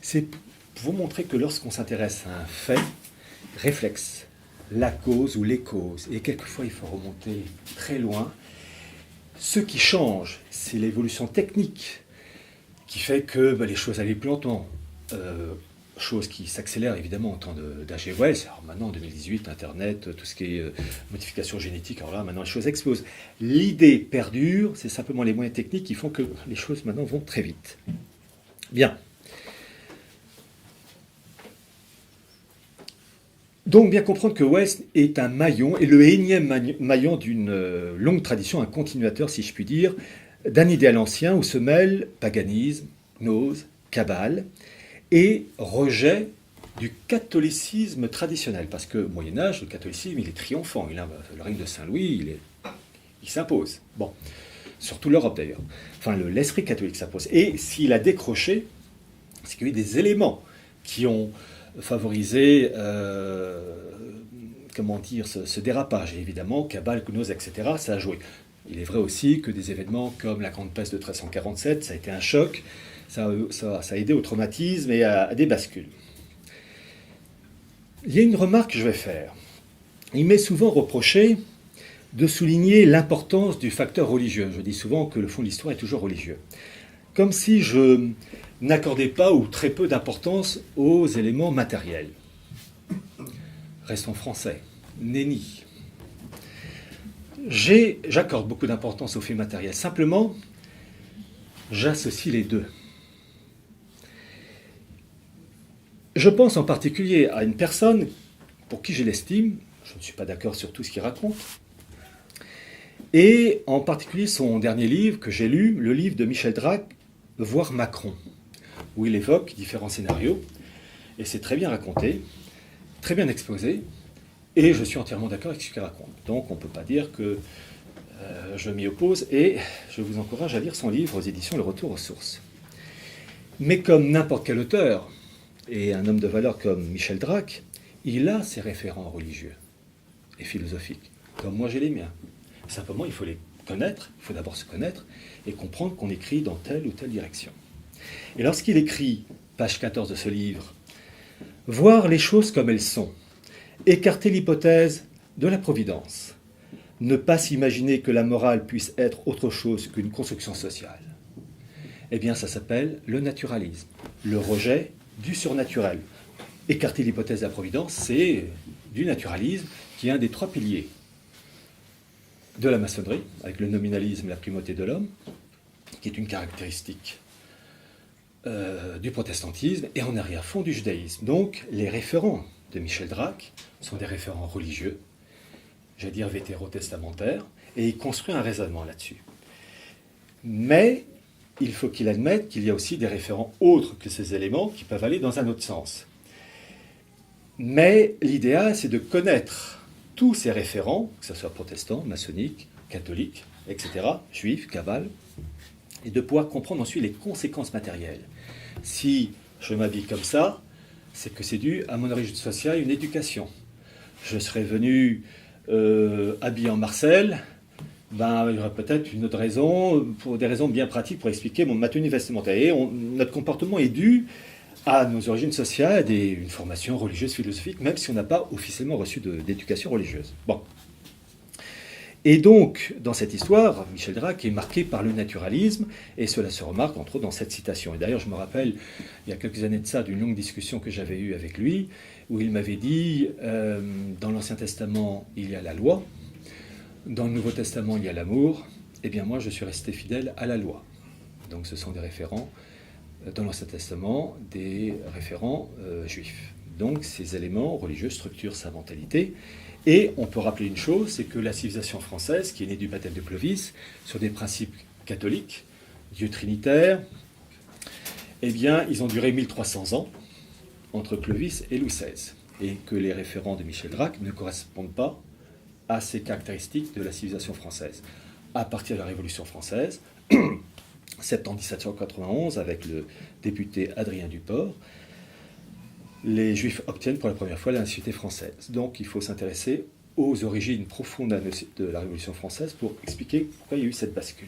C'est pour vous montrer que lorsqu'on s'intéresse à un fait, réflexe, la cause ou les causes, et quelquefois il faut remonter très loin, ce qui change, c'est l'évolution technique qui fait que les choses allaient plus lentement. Chose qui s'accélère évidemment en temps d'H.G. Wells. Alors maintenant, en 2018, Internet, tout ce qui est modification génétique, alors là, maintenant, les choses explosent. L'idée perdure, c'est simplement les moyens techniques qui font que les choses maintenant vont très vite. Bien. Donc, bien comprendre que Wells est un maillon, et le énième maillon d'une longue tradition, un continuateur, si je puis dire, d'un idéal ancien où se mêlent paganisme, gnose, kabbale, et rejet du catholicisme traditionnel. Parce que au Moyen-Âge, le catholicisme, il est triomphant. Le règne de Saint-Louis, il s'impose. Bon, surtout l'Europe d'ailleurs. Enfin, l'esprit catholique s'impose. Et s'il a décroché, c'est qu'il y a eu des éléments qui ont favorisé ce dérapage. Et évidemment, Kabbale, Gnose, etc., ça a joué. Il est vrai aussi que des événements comme la Grande Peste de 1347, ça a été un choc, ça a aidé au traumatisme et à des bascules. Il y a une remarque que je vais faire. Il m'est souvent reproché de souligner l'importance du facteur religieux. Je dis souvent que le fond de l'histoire est toujours religieux. Comme si je n'accordais pas ou très peu d'importance aux éléments matériels. Restons français. Nenni. J'accorde beaucoup d'importance aux faits matériels. Simplement, j'associe les deux. Je pense en particulier à une personne pour qui je l'estime, je ne suis pas d'accord sur tout ce qu'il raconte, et en particulier son dernier livre que j'ai lu, le livre de Michel Drac, Voir Macron, où il évoque différents scénarios, et c'est très bien raconté, très bien exposé, et je suis entièrement d'accord avec ce qu'il raconte. Donc on ne peut pas dire que je m'y oppose, et je vous encourage à lire son livre aux éditions Le Retour aux Sources. Mais comme n'importe quel auteur, et un homme de valeur comme Michel Drac, il a ses référents religieux et philosophiques, comme moi j'ai les miens. Simplement, il faut les connaître, il faut d'abord se connaître et comprendre qu'on écrit dans telle ou telle direction. Et lorsqu'il écrit, page 14 de ce livre, « Voir les choses comme elles sont, écarter l'hypothèse de la providence, ne pas s'imaginer que la morale puisse être autre chose qu'une construction sociale. » Eh bien, ça s'appelle le naturalisme, le rejet du surnaturel. Écarter l'hypothèse de la providence, c'est du naturalisme qui est un des trois piliers de la maçonnerie, avec le nominalisme et la primauté de l'homme, qui est une caractéristique du protestantisme, et en arrière-fond du judaïsme. Donc, les référents de Michel Drac sont des référents religieux, j'allais dire vétérotestamentaire, et il construit un raisonnement là-dessus. Mais il faut qu'il admette qu'il y a aussi des référents autres que ces éléments qui peuvent aller dans un autre sens. Mais l'idéal, c'est de connaître tous ces référents, que ce soit protestants, maçonniques, catholiques, etc., juifs, cabales, et de pouvoir comprendre ensuite les conséquences matérielles. Si je m'habille comme ça, c'est que c'est dû à mon origine sociale, une éducation. Je serais venu habillé en Marcel, ben, il y aurait peut-être une autre raison, pour des raisons bien pratiques, pour expliquer ma tenue vestimentaire. Et notre comportement est dû à nos origines sociales, une formation religieuse, philosophique, même si on n'a pas officiellement reçu d'éducation religieuse. Bon. Et donc, dans cette histoire, Michel Drac est marqué par le naturalisme, et cela se remarque entre autres dans cette citation. Et d'ailleurs, je me rappelle, il y a quelques années de ça, d'une longue discussion que j'avais eue avec lui, où il m'avait dit, dans l'Ancien Testament, il y a la loi, dans le Nouveau Testament, il y a l'amour, et bien moi, je suis resté fidèle à la loi. Donc ce sont des référents, dans l'Ancien Testament, des référents juifs. Donc ces éléments religieux structurent sa mentalité. Et on peut rappeler une chose, c'est que la civilisation française, qui est née du baptême de Clovis, sur des principes catholiques, Dieu trinitaire, eh bien, ils ont duré 1300 ans, entre Clovis et Louis XVI. Et que les référents de Michel Drac ne correspondent pas à ces caractéristiques de la civilisation française. À partir de la Révolution française, septembre 1791, avec le député Adrien Duport, les Juifs obtiennent pour la première fois la nationalité française. Donc il faut s'intéresser aux origines profondes de la Révolution française pour expliquer pourquoi il y a eu cette bascule.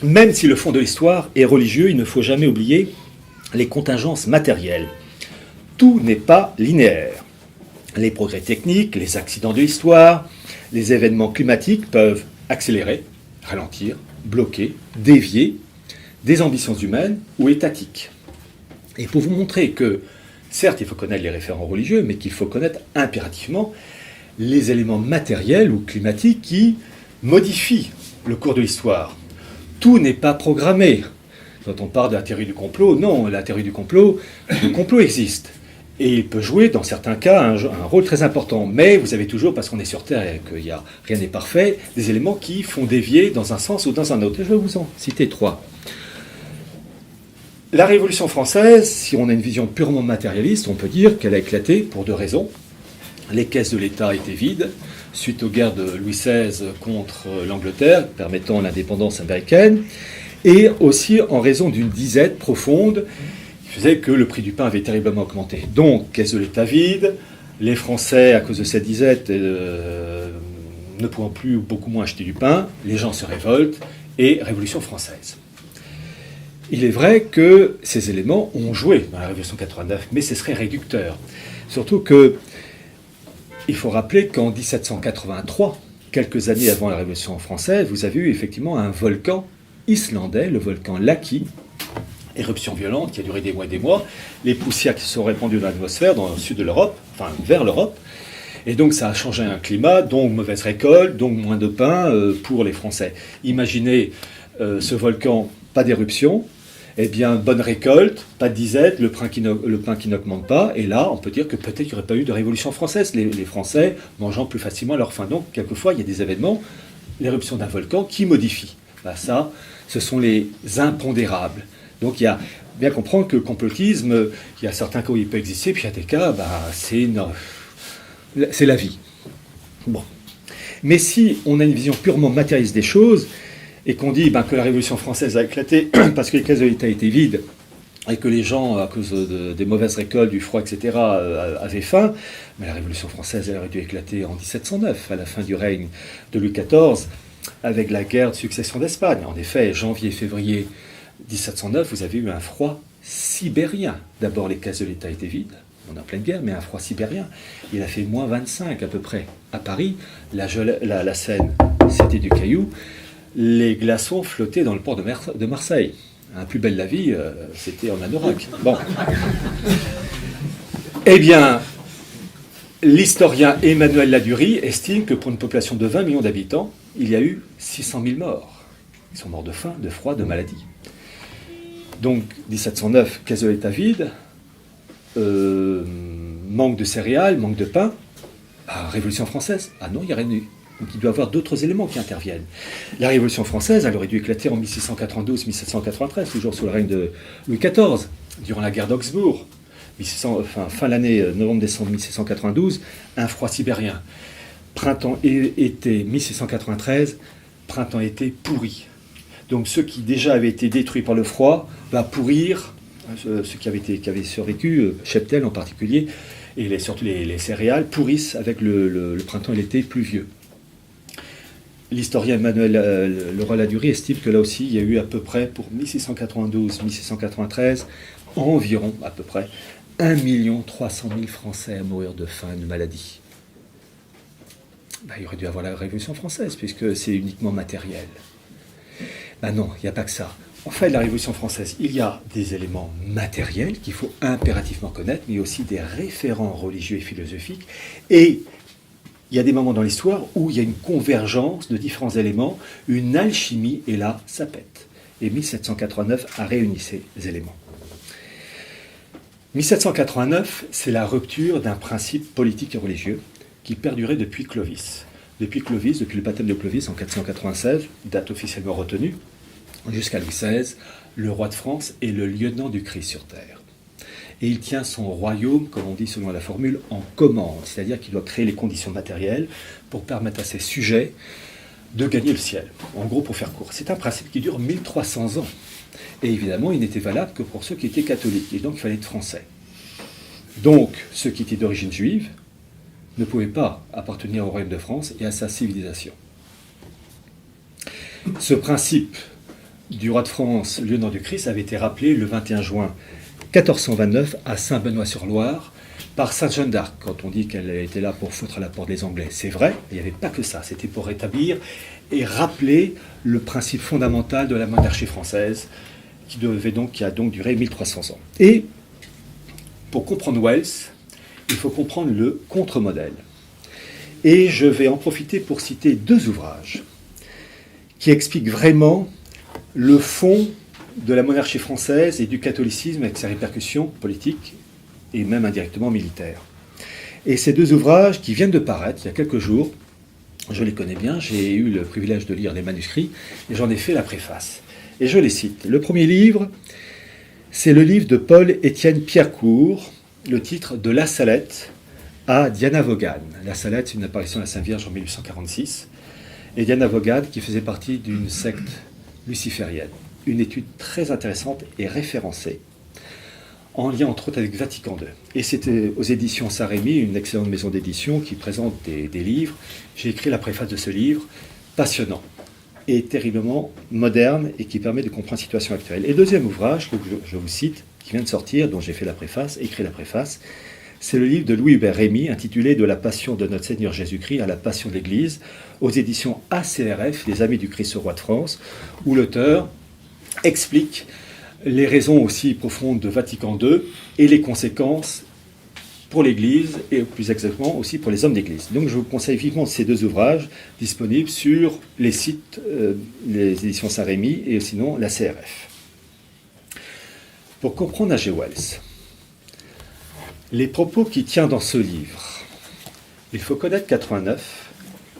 Même si le fond de l'histoire est religieux, il ne faut jamais oublier les contingences matérielles. Tout n'est pas linéaire. Les progrès techniques, les accidents de l'histoire, les événements climatiques peuvent accélérer, ralentir, bloquer, dévier des ambitions humaines ou étatiques. Et pour vous montrer que, certes, il faut connaître les référents religieux, mais qu'il faut connaître impérativement les éléments matériels ou climatiques qui modifient le cours de l'histoire. Tout n'est pas programmé. Quand on parle de la théorie du complot, non, la théorie du complot, le complot existe. Et il peut jouer, dans certains cas, un rôle très important. Mais vous avez toujours, parce qu'on est sur Terre et que rien n'est parfait, des éléments qui font dévier dans un sens ou dans un autre. Et je vais vous en citer 3. La Révolution française, si on a une vision purement matérialiste, on peut dire qu'elle a éclaté pour 2 raisons. Les caisses de l'État étaient vides, suite aux guerres de Louis XVI contre l'Angleterre, permettant l'indépendance américaine, et aussi en raison d'une disette profonde qui faisait que le prix du pain avait terriblement augmenté. Donc, caisse de l'État vide, les Français, à cause de cette disette, ne pouvant plus ou beaucoup moins acheter du pain, les gens se révoltent, et Révolution française. Il est vrai que ces éléments ont joué dans la Révolution 89, mais ce serait réducteur. Surtout que, il faut rappeler qu'en 1783, quelques années avant la Révolution française, vous avez eu effectivement un volcan islandais, le volcan Laki, éruption violente qui a duré des mois, les poussières qui se sont répandues dans l'atmosphère, dans le sud de l'Europe, enfin vers l'Europe, et donc ça a changé un climat, donc mauvaise récolte, donc moins de pain pour les Français. Imaginez ce volcan, pas d'éruption, eh bien bonne récolte, pas de disette, le pain qui n'augmente pas, et là on peut dire que peut-être qu'il n'y aurait pas eu de révolution française, les Français mangeant plus facilement leur faim. Donc quelquefois il y a des événements, l'éruption d'un volcan qui modifie. Ben, ça, ce sont les impondérables. Donc il y a bien comprendre que le complotisme, il y a certains cas où il peut exister, puis il y a des cas, c'est la vie. Bon. Mais si on a une vision purement matérialiste des choses, et qu'on dit que la Révolution française a éclaté parce que les caisses de l'État étaient vides, et que les gens, à cause des mauvaises récoltes, du froid, etc., avaient faim, mais la Révolution française elle aurait dû éclater en 1709, à la fin du règne de Louis XIV, avec la guerre de succession d'Espagne. En effet, janvier-février 1709, vous avez eu un froid sibérien. D'abord, les caisses de l'État étaient vides, on est en pleine guerre, mais un froid sibérien. Il a fait moins 25 à peu près. À Paris, la Seine, c'était du caillou. Les glaçons flottaient dans le port de Marseille. Un plus belle la vie, c'était en anorak. Bon. Eh bien, l'historien Emmanuel Ladurie estime que pour une population de 20 millions d'habitants, il y a eu 600 000 morts. Ils sont morts de faim, de froid, de maladie. Donc, 1709, caisse de l'État vide, manque de céréales, manque de pain. Ah, Révolution française. Ah non, il n'y a rien eu. Donc il doit y avoir d'autres éléments qui interviennent. La Révolution française, elle aurait dû éclater en 1692-1793, toujours sous le règne de Louis XIV, durant la guerre d'Augsbourg. Fin l'année novembre-décembre 1692, un froid sibérien. Printemps-été 1693, printemps-été pourri. Donc ceux qui déjà avaient été détruits par le froid va pourrir, ceux qui avaient survécu, Cheptel en particulier, et surtout les céréales, pourrissent avec le printemps et l'été pluvieux. L'historien Emmanuel Leroy-Ladurie estime que là aussi, il y a eu à peu près, pour 1692-1693, environ à peu près 1 300 000 Français à mourir de faim et de maladie. Il aurait dû avoir la Révolution française, puisque c'est uniquement matériel. Non, il n'y a pas que ça. En fait, la Révolution française, il y a des éléments matériels qu'il faut impérativement connaître, mais aussi des référents religieux et philosophiques. Et il y a des moments dans l'histoire où il y a une convergence de différents éléments, une alchimie, et là, ça pète. Et 1789 a réuni ces éléments. 1789, c'est la rupture d'un principe politique et religieux qui perdurait depuis Clovis. Depuis le baptême de Clovis en 496, date officiellement retenue, jusqu'à Louis XVI, le roi de France est le lieutenant du Christ sur terre. Et il tient son royaume, comme on dit selon la formule, en commande, c'est-à-dire qu'il doit créer les conditions matérielles pour permettre à ses sujets de gagner le ciel. En gros, pour faire court. C'est un principe qui dure 1300 ans. Et évidemment, il n'était valable que pour ceux qui étaient catholiques, et donc il fallait être français. Donc, ceux qui étaient d'origine juive ne pouvaient pas appartenir au royaume de France et à sa civilisation. Ce principe du roi de France, lieutenant du Christ, avait été rappelé le 21 juin 1429 à Saint-Benoît-sur-Loire par Sainte Jeanne d'Arc, quand on dit qu'elle était là pour foutre à la porte des Anglais. C'est vrai, il n'y avait pas que ça, c'était pour rétablir et rappeler le principe fondamental de la monarchie française qui a donc duré 1300 ans. Et pour comprendre Wells, il faut comprendre le contre-modèle. Et je vais en profiter pour citer 2 ouvrages qui expliquent vraiment le fond de la monarchie française et du catholicisme avec ses répercussions politiques et même indirectement militaires. Et ces 2 ouvrages qui viennent de paraître il y a quelques jours, je les connais bien, j'ai eu le privilège de lire les manuscrits et j'en ai fait la préface. Et je les cite. Le premier livre, c'est le livre de Paul-Étienne Pierrecourt, le titre de La Salette à Diana Vaughan. La Salette, c'est une apparition de la Sainte Vierge en 1846. Et Diana Vaughan qui faisait partie d'une secte luciférienne. Une étude très intéressante et référencée, en lien entre autres avec Vatican II. Et c'était aux éditions Saint-Rémy, une excellente maison d'édition qui présente des livres. J'ai écrit la préface de ce livre, passionnant et terriblement moderne et qui permet de comprendre la situation actuelle. Et deuxième ouvrage que je vous cite, qui vient de sortir, dont j'ai fait la préface, écrit la préface, c'est le livre de Louis Hubert Rémy, intitulé « De la passion de notre Seigneur Jésus-Christ à la passion de l'Église », aux éditions ACRF, les Amis du Christ au Roi de France, où l'auteur explique les raisons aussi profondes de Vatican II et les conséquences pour l'Église et plus exactement aussi pour les hommes d'Église. Donc je vous conseille vivement ces 2 ouvrages disponibles sur les sites, les éditions Saint-Rémy et sinon la CRF. Pour comprendre A.G. Wells, les propos qu'il tient dans ce livre, il faut connaître 89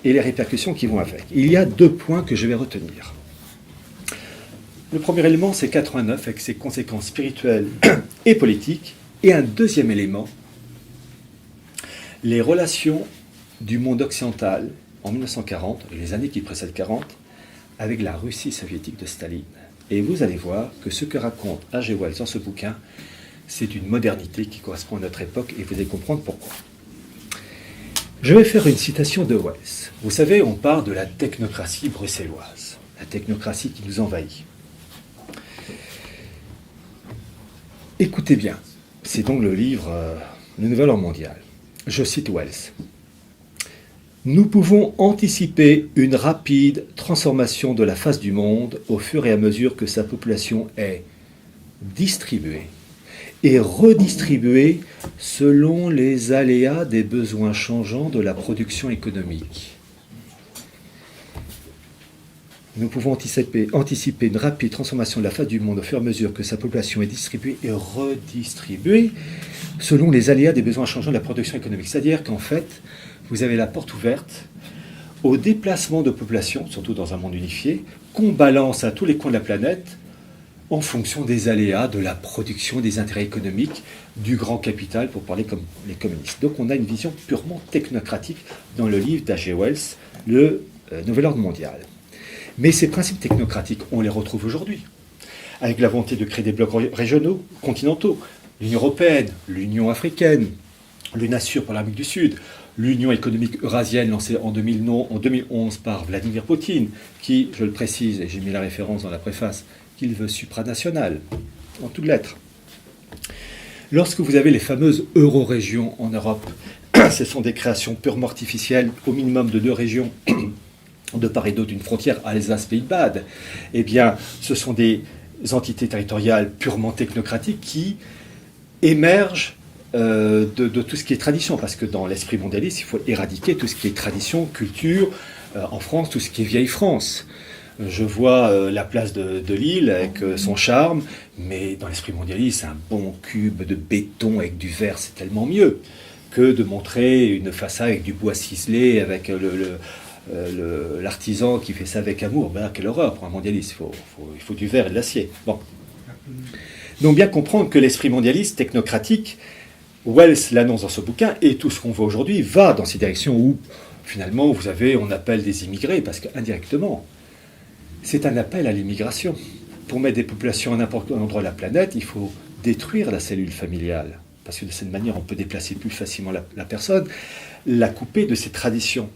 et les répercussions qui vont avec. Il y a 2 points que je vais retenir. Le premier élément, c'est 89 avec ses conséquences spirituelles et politiques. Et un deuxième élément, les relations du monde occidental en 1940, et les années qui précèdent 40, avec la Russie soviétique de Staline. Et vous allez voir que ce que raconte A.G. Wells dans ce bouquin, c'est une modernité qui correspond à notre époque et vous allez comprendre pourquoi. Je vais faire une citation de Wells. Vous savez, on parle de la technocratie bruxelloise, la technocratie qui nous envahit. Écoutez bien, c'est donc le livre Le Nouvel Ordre mondial. Je cite Wells. Nous pouvons anticiper une rapide transformation de la face du monde au fur et à mesure que sa population est distribuée et redistribuée selon les aléas des besoins changeants de la production économique. Nous pouvons anticiper une rapide transformation de la face du monde au fur et à mesure que sa population est distribuée et redistribuée selon les aléas des besoins changeants de la production économique. C'est-à-dire qu'en fait, vous avez la porte ouverte au déplacement de population, surtout dans un monde unifié, qu'on balance à tous les coins de la planète en fonction des aléas de la production, des intérêts économiques, du grand capital, pour parler comme les communistes. Donc on a une vision purement technocratique dans le livre d'H.G. Wells, le Nouvel Ordre mondial. Mais ces principes technocratiques, on les retrouve aujourd'hui, avec la volonté de créer des blocs régionaux, continentaux, l'Union européenne, l'Union africaine, l'UNASUR pour l'Amérique du Sud, l'Union économique eurasienne lancée en 2011 par Vladimir Poutine, qui, je le précise, et j'ai mis la référence dans la préface, qu'il veut supranational, en toutes lettres. Lorsque vous avez les fameuses eurorégions en Europe, ce sont des créations purement artificielles, au minimum de 2 régions, de part et d'autre d'une frontière, Alsace-Pays de Bade. Eh bien, ce sont des entités territoriales purement technocratiques qui émergent de tout ce qui est tradition, parce que dans l'esprit mondialiste, il faut éradiquer tout ce qui est tradition, culture, en France, tout ce qui est vieille France. Je vois la place de Lille avec son charme, mais dans l'esprit mondialiste, un bon cube de béton avec du verre, c'est tellement mieux que de montrer une façade avec du bois ciselé, avec l'artisan qui fait ça avec amour. Ben, quelle horreur pour un mondialiste, il faut du verre et de l'acier. Bon. Donc bien comprendre que l'esprit mondialiste, technocratique, Wells l'annonce dans ce bouquin, et tout ce qu'on voit aujourd'hui va dans ces directions où, finalement, on appelle des immigrés, parce qu'indirectement, c'est un appel à l'immigration. Pour mettre des populations à n'importe quel endroit de la planète, il faut détruire la cellule familiale, parce que de cette manière, on peut déplacer plus facilement la personne, la couper de ses traditions.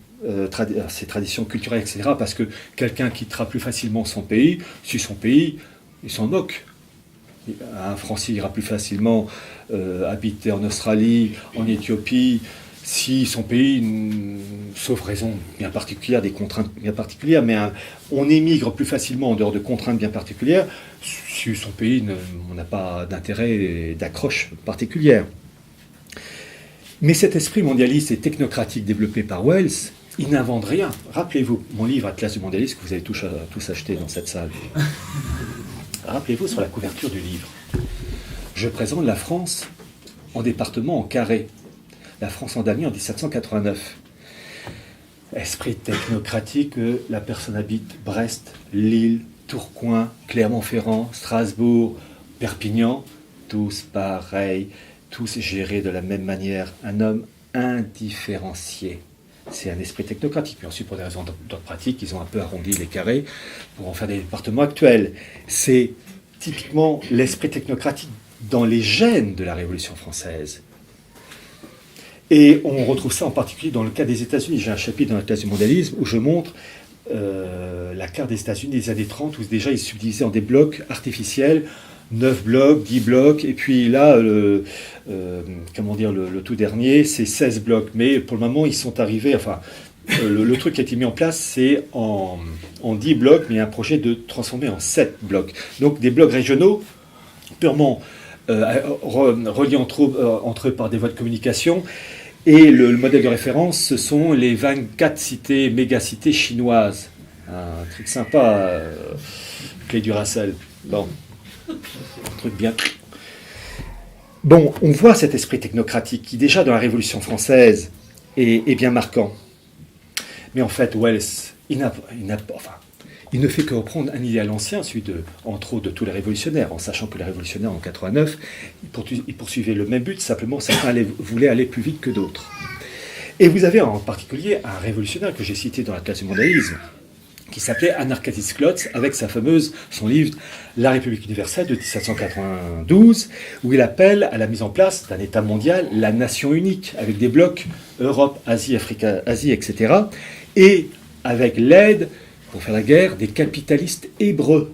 Ses traditions culturelles, etc. Parce que quelqu'un quittera plus facilement son pays, si son pays, il s'en moque. Un Français ira plus facilement habiter en Australie, en Éthiopie, si son pays, sauf raison bien particulière, des contraintes bien particulières, mais on émigre plus facilement en dehors de contraintes bien particulières, si son pays n'a pas d'intérêt et d'accroche particulière. Mais cet esprit mondialiste et technocratique développé par Wells, il n'invente rien. Rappelez-vous, mon livre Atlas du mondialisme que vous avez tous acheté dans cette salle. Rappelez-vous sur la couverture du livre. Je présente la France en département en carré. La France en damier en 1789. Esprit technocratique, la personne habite Brest, Lille, Tourcoing, Clermont-Ferrand, Strasbourg, Perpignan, tous pareils, tous gérés de la même manière. Un homme indifférencié. C'est un esprit technocratique. Puis ensuite, pour des raisons d'ordre pratique, ils ont un peu arrondi les carrés pour en faire des départements actuels. C'est typiquement l'esprit technocratique dans les gènes de la Révolution française. Et on retrouve ça en particulier dans le cas des États-Unis. J'ai un chapitre dans l'Atlas du mondialisme où je montre la carte des États-Unis des années 30, où déjà ils se subdivisaient en des blocs artificiels, 9 blocs, 10 blocs, et puis là, le tout dernier, c'est 16 blocs. Mais pour le moment, ils sont arrivés, le truc qui a été mis en place, c'est en 10 blocs, mais il y a un projet de transformer en 7 blocs. Donc des blocs régionaux, purement reliés entre eux par des voies de communication. Et le modèle de référence, ce sont les 24 cités, méga-cités chinoises. Un truc sympa, clé du Racel. Bon. Un truc bien. Bon, on voit cet esprit technocratique qui, déjà dans la Révolution française, est bien marquant. Mais en fait, Wells, il ne fait que reprendre un idéal ancien, celui entre autres de tous les révolutionnaires, en sachant que les révolutionnaires en 89, ils poursuivaient le même but, simplement certains voulaient aller plus vite que d'autres. Et vous avez en particulier un révolutionnaire que j'ai cité dans l'Atlas du mondialisme, qui s'appelait Anaxarchis Klotz, avec son livre La République universelle de 1792, où il appelle à la mise en place d'un État mondial, la nation unique, avec des blocs Europe, Asie, Afrique, Asie, etc., et avec l'aide, pour faire la guerre, des capitalistes hébreux.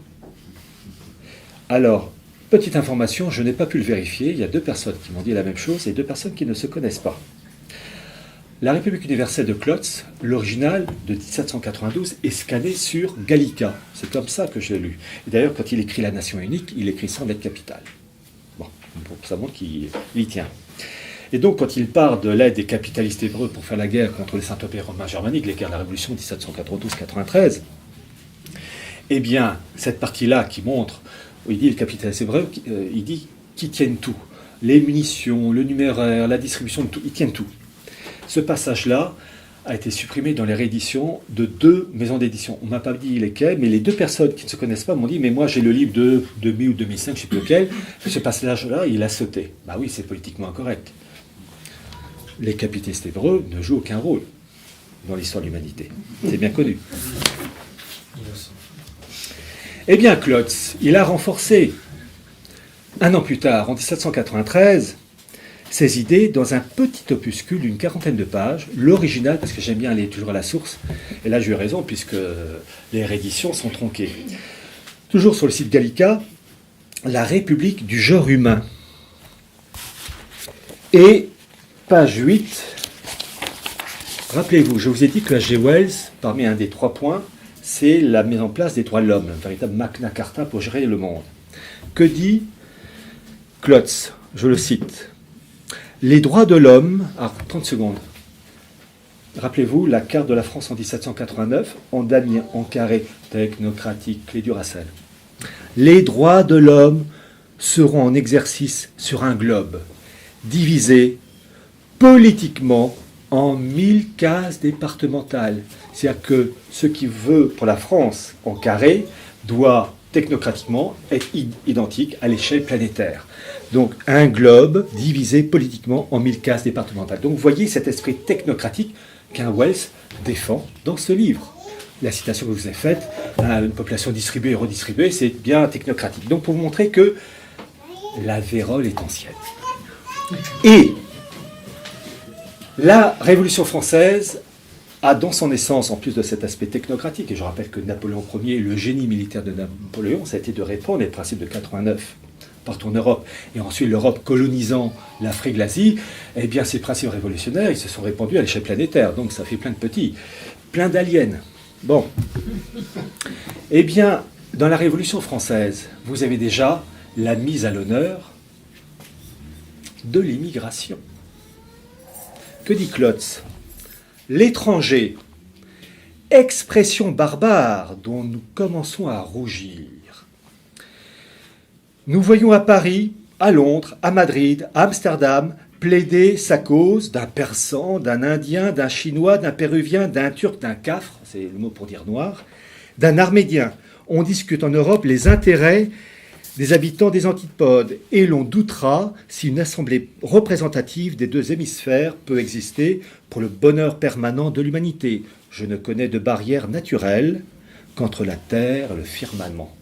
Alors, petite information, je n'ai pas pu le vérifier, il y a 2 personnes qui m'ont dit la même chose et 2 personnes qui ne se connaissent pas. La République universelle de Klotz, l'original de 1792, est scanné sur Gallica. C'est comme ça que je l'ai lu. Et d'ailleurs, quand il écrit la nation unique, il écrit sans lettre capitale. Bon, ça montre qu'il y tient. Et donc, quand il part de l'aide des capitalistes hébreux pour faire la guerre contre les Saint-Empires romains germaniques, les guerres de la Révolution 1792-93, eh bien, cette partie-là qui montre, où il dit les capitalistes hébreux, il dit qu'ils tiennent tout. les munitions, le numéraire, la distribution de tout, ils tiennent tout. Ce passage-là a été supprimé dans les rééditions de 2 maisons d'édition. On ne m'a pas dit lesquelles, mais les 2 personnes qui ne se connaissent pas m'ont dit « mais moi j'ai le livre de 2000 ou 2005, je ne sais plus lequel, ce passage-là, il a sauté ». Bah oui, c'est politiquement incorrect. Les capitalistes hébreux ne jouent aucun rôle dans l'histoire de l'humanité. C'est bien connu. Eh bien, Klotz, il a renforcé, un an plus tard, en 1793, ses idées dans un petit opuscule d'une 40aine de pages, l'original, parce que j'aime bien aller toujours à la source, et là j'ai eu raison, puisque les rééditions sont tronquées. Toujours sur le site Gallica, La République du genre humain. Et, page 8, rappelez-vous, je vous ai dit que H.G. Wells, parmi un des 3 points, c'est la mise en place des droits de l'homme, un véritable Magna Carta pour gérer le monde. Que dit Klotz? Je le cite. Les droits de l'homme, 30 secondes. Rappelez-vous la carte de la France en 1789, en damier, en carré, technocratique, clé du Racel. Les droits de l'homme seront en exercice sur un globe, divisé politiquement en 1000 cases départementales. C'est-à-dire que ce qui veut pour la France en carré doit technocratiquement être identique à l'échelle planétaire. Donc un globe divisé politiquement en 1000 cases départementales. Donc vous voyez cet esprit technocratique qu'un Wells défend dans ce livre. La citation que je vous ai faite, une population distribuée et redistribuée, c'est bien technocratique. Donc pour vous montrer que la vérole est ancienne. Et la Révolution française a dans son essence, en plus de cet aspect technocratique, et je rappelle que Napoléon Ier, le génie militaire de Napoléon, ça a été de répondre les principes de 89 partout en Europe, et ensuite l'Europe colonisant l'Afrique, l'Asie, eh bien ces principes révolutionnaires, ils se sont répandus à l'échelle planétaire, donc ça fait plein de petits, plein d'aliens. Bon. Eh bien, dans la Révolution française, vous avez déjà la mise à l'honneur de l'immigration. Que dit Klotz? L'étranger, expression barbare dont nous commençons à rougir. Nous voyons à Paris, à Londres, à Madrid, à Amsterdam, plaider sa cause d'un Persan, d'un Indien, d'un Chinois, d'un Péruvien, d'un Turc, d'un Cafre, c'est le mot pour dire noir, d'un Arménien. On discute en Europe les intérêts des habitants des antipodes, et l'on doutera si une assemblée représentative des 2 hémisphères peut exister pour le bonheur permanent de l'humanité. Je ne connais de barrière naturelle qu'entre la terre et le firmament.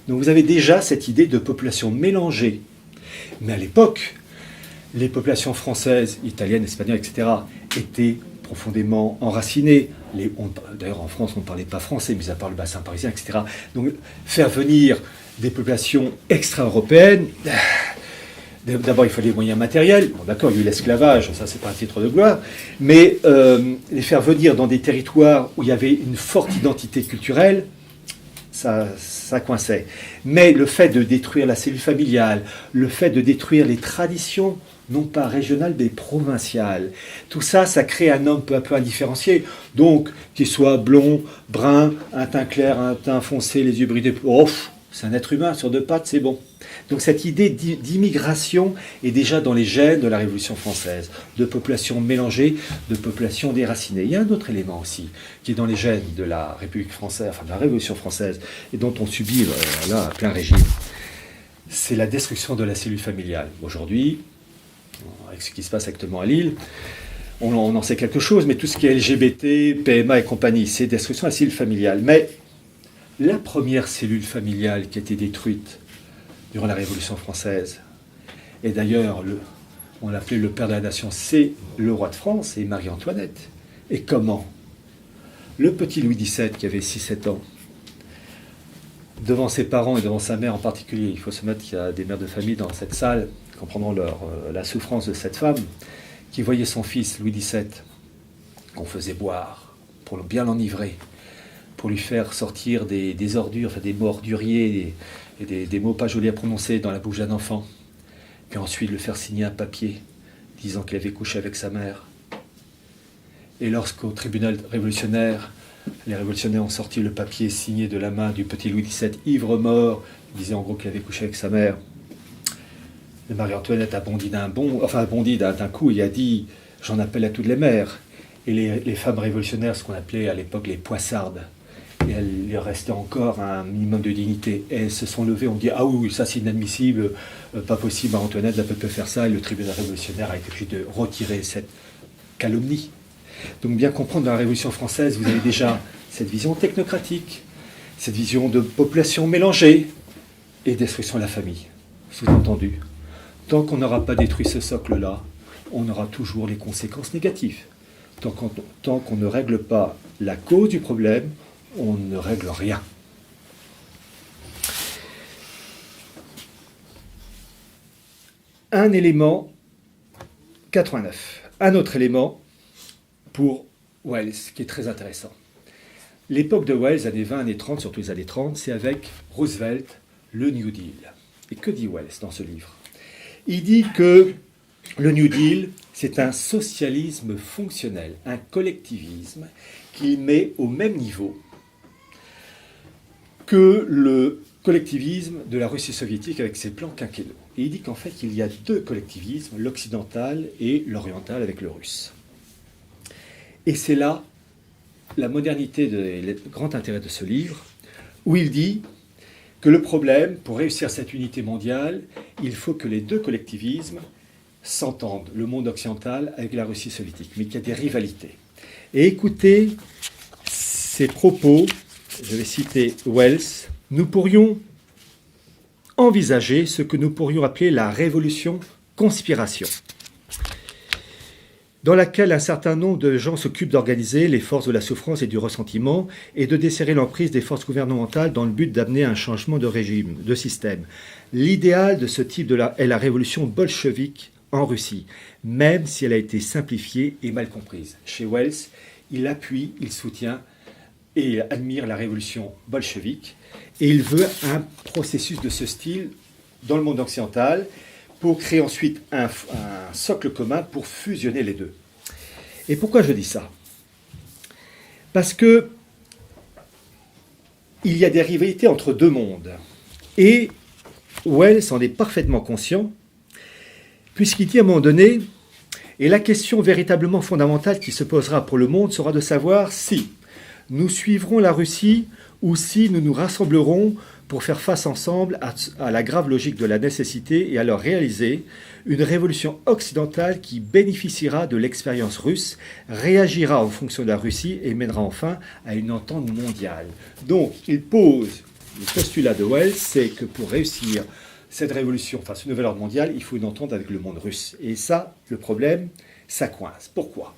Donc vous avez déjà cette idée de population mélangée. Mais à l'époque, les populations françaises, italiennes, espagnoles, etc., étaient profondément enracinées. D'ailleurs, en France, on ne parlait pas français, mis à part le bassin parisien, etc. Donc faire venir des populations extra-européennes, d'abord il fallait des moyens matériels, bon, d'accord, il y a eu l'esclavage, ça c'est pas un titre de gloire, mais les faire venir dans des territoires où il y avait une forte identité culturelle, ça coinçait. Mais le fait de détruire la cellule familiale, le fait de détruire les traditions, non pas régionales, mais provinciales, tout ça, ça crée un homme peu à peu indifférencié. Donc, qu'il soit blond, brun, un teint clair, un teint foncé, les yeux bridés, c'est un être humain sur 2 pattes, c'est bon. Donc cette idée d'immigration est déjà dans les gènes de la Révolution française, de population mélangée, de population déracinée. Il y a un autre élément aussi qui est dans les gènes de la République française, enfin de la Révolution française, et dont on subit là à plein régime. C'est la destruction de la cellule familiale. Aujourd'hui, avec ce qui se passe actuellement à Lille, on en sait quelque chose, mais tout ce qui est LGBT, PMA et compagnie, c'est destruction de la cellule familiale. Mais la première cellule familiale qui a été détruite durant la Révolution française, et d'ailleurs, on l'appelait le père de la nation, c'est le roi de France et Marie-Antoinette. Et comment? Le petit Louis XVII, qui avait 6-7 ans, devant ses parents et devant sa mère en particulier, il faut se mettre qu'il y a des mères de famille dans cette salle, comprenant la souffrance de cette femme, qui voyait son fils, Louis XVII, qu'on faisait boire, pour bien l'enivrer, pour lui faire sortir des ordures, enfin des mots orduriers et des mots pas jolis à prononcer dans la bouche d'un enfant. Puis ensuite le faire signer un papier disant qu'il avait couché avec sa mère. Et lorsqu'au tribunal révolutionnaire, les révolutionnaires ont sorti le papier signé de la main du petit Louis XVII, ivre-mort, il disait en gros qu'il avait couché avec sa mère. Marie-Antoinette a bondi d'un coup et a dit « j'en appelle à toutes les mères ». Et les femmes révolutionnaires, ce qu'on appelait à l'époque les poissardes, et elles leur restait encore un minimum de dignité. Et elles se sont levées, on dit « ah oui, ça c'est inadmissible, pas possible, Marie-Antoinette ne peut pas faire ça ». Et le tribunal révolutionnaire a été obligé de retirer cette calomnie. Donc bien comprendre, dans la Révolution française, vous avez déjà cette vision technocratique, cette vision de population mélangée et destruction de la famille. Sous-entendu, tant qu'on n'aura pas détruit ce socle-là, on aura toujours les conséquences négatives. Tant qu'on ne règle pas la cause du problème, on ne règle rien. Un élément, 89. Un autre élément pour Wells, qui est très intéressant. L'époque de Wells, années 20, années 30, surtout les années 30, c'est avec Roosevelt, le New Deal. Et que dit Wells dans ce livre? Il dit que le New Deal, c'est un socialisme fonctionnel, un collectivisme qu'il met au même niveau que le collectivisme de la Russie soviétique avec ses plans quinquennaux. Et il dit qu'en fait, il y a deux collectivismes, l'occidental et l'oriental avec le russe. Et c'est là la modernité et le grand intérêt de ce livre, où il dit que le problème, pour réussir cette unité mondiale, il faut que les deux collectivismes s'entendent, le monde occidental avec la Russie soviétique, mais qu'il y a des rivalités. Et écoutez ces propos, je vais citer Wells, « Nous pourrions envisager ce que nous pourrions appeler la révolution conspiration, dans laquelle un certain nombre de gens s'occupent d'organiser les forces de la souffrance et du ressentiment et de desserrer l'emprise des forces gouvernementales dans le but d'amener un changement de régime, de système. L'idéal de ce type est la révolution bolchevique en Russie, même si elle a été simplifiée et mal comprise. » Chez Wells, il appuie, il soutient et il admire la révolution bolchevique et il veut un processus de ce style dans le monde occidental pour créer ensuite un socle commun pour fusionner les deux. Et pourquoi je dis ça? Parce que il y a des rivalités entre deux mondes. Et Wells en est parfaitement conscient, puisqu'il dit à un moment donné, et la question véritablement fondamentale qui se posera pour le monde sera de savoir si nous suivrons la Russie ou si nous nous rassemblerons pour faire face ensemble à la grave logique de la nécessité et alors réaliser une révolution occidentale qui bénéficiera de l'expérience russe, réagira en fonction de la Russie et mènera enfin à une entente mondiale. Donc, il pose le postulat de Wells, c'est que pour réussir cette révolution, enfin ce nouvel ordre mondial, il faut une entente avec le monde russe. Et ça, le problème, ça coince. Pourquoi?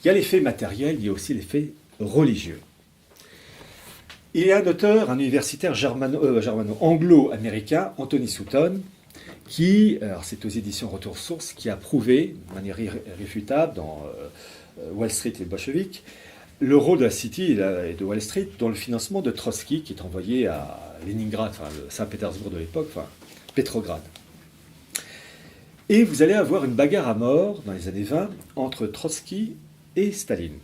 Il y a l'effet matériel, il y a aussi l'effet religieux. Il y a un auteur, un universitaire anglo-américain, Anthony Sutton, qui, alors c'est aux éditions Retour Source, qui a prouvé, de manière irréfutable, dans Wall Street et le bolchevique, le rôle de la City et de Wall Street dans le financement de Trotsky, qui est envoyé à Leningrad, enfin Saint-Pétersbourg de l'époque, enfin Pétrograd. Et vous allez avoir une bagarre à mort dans les années 20 entre Trotsky et Staline.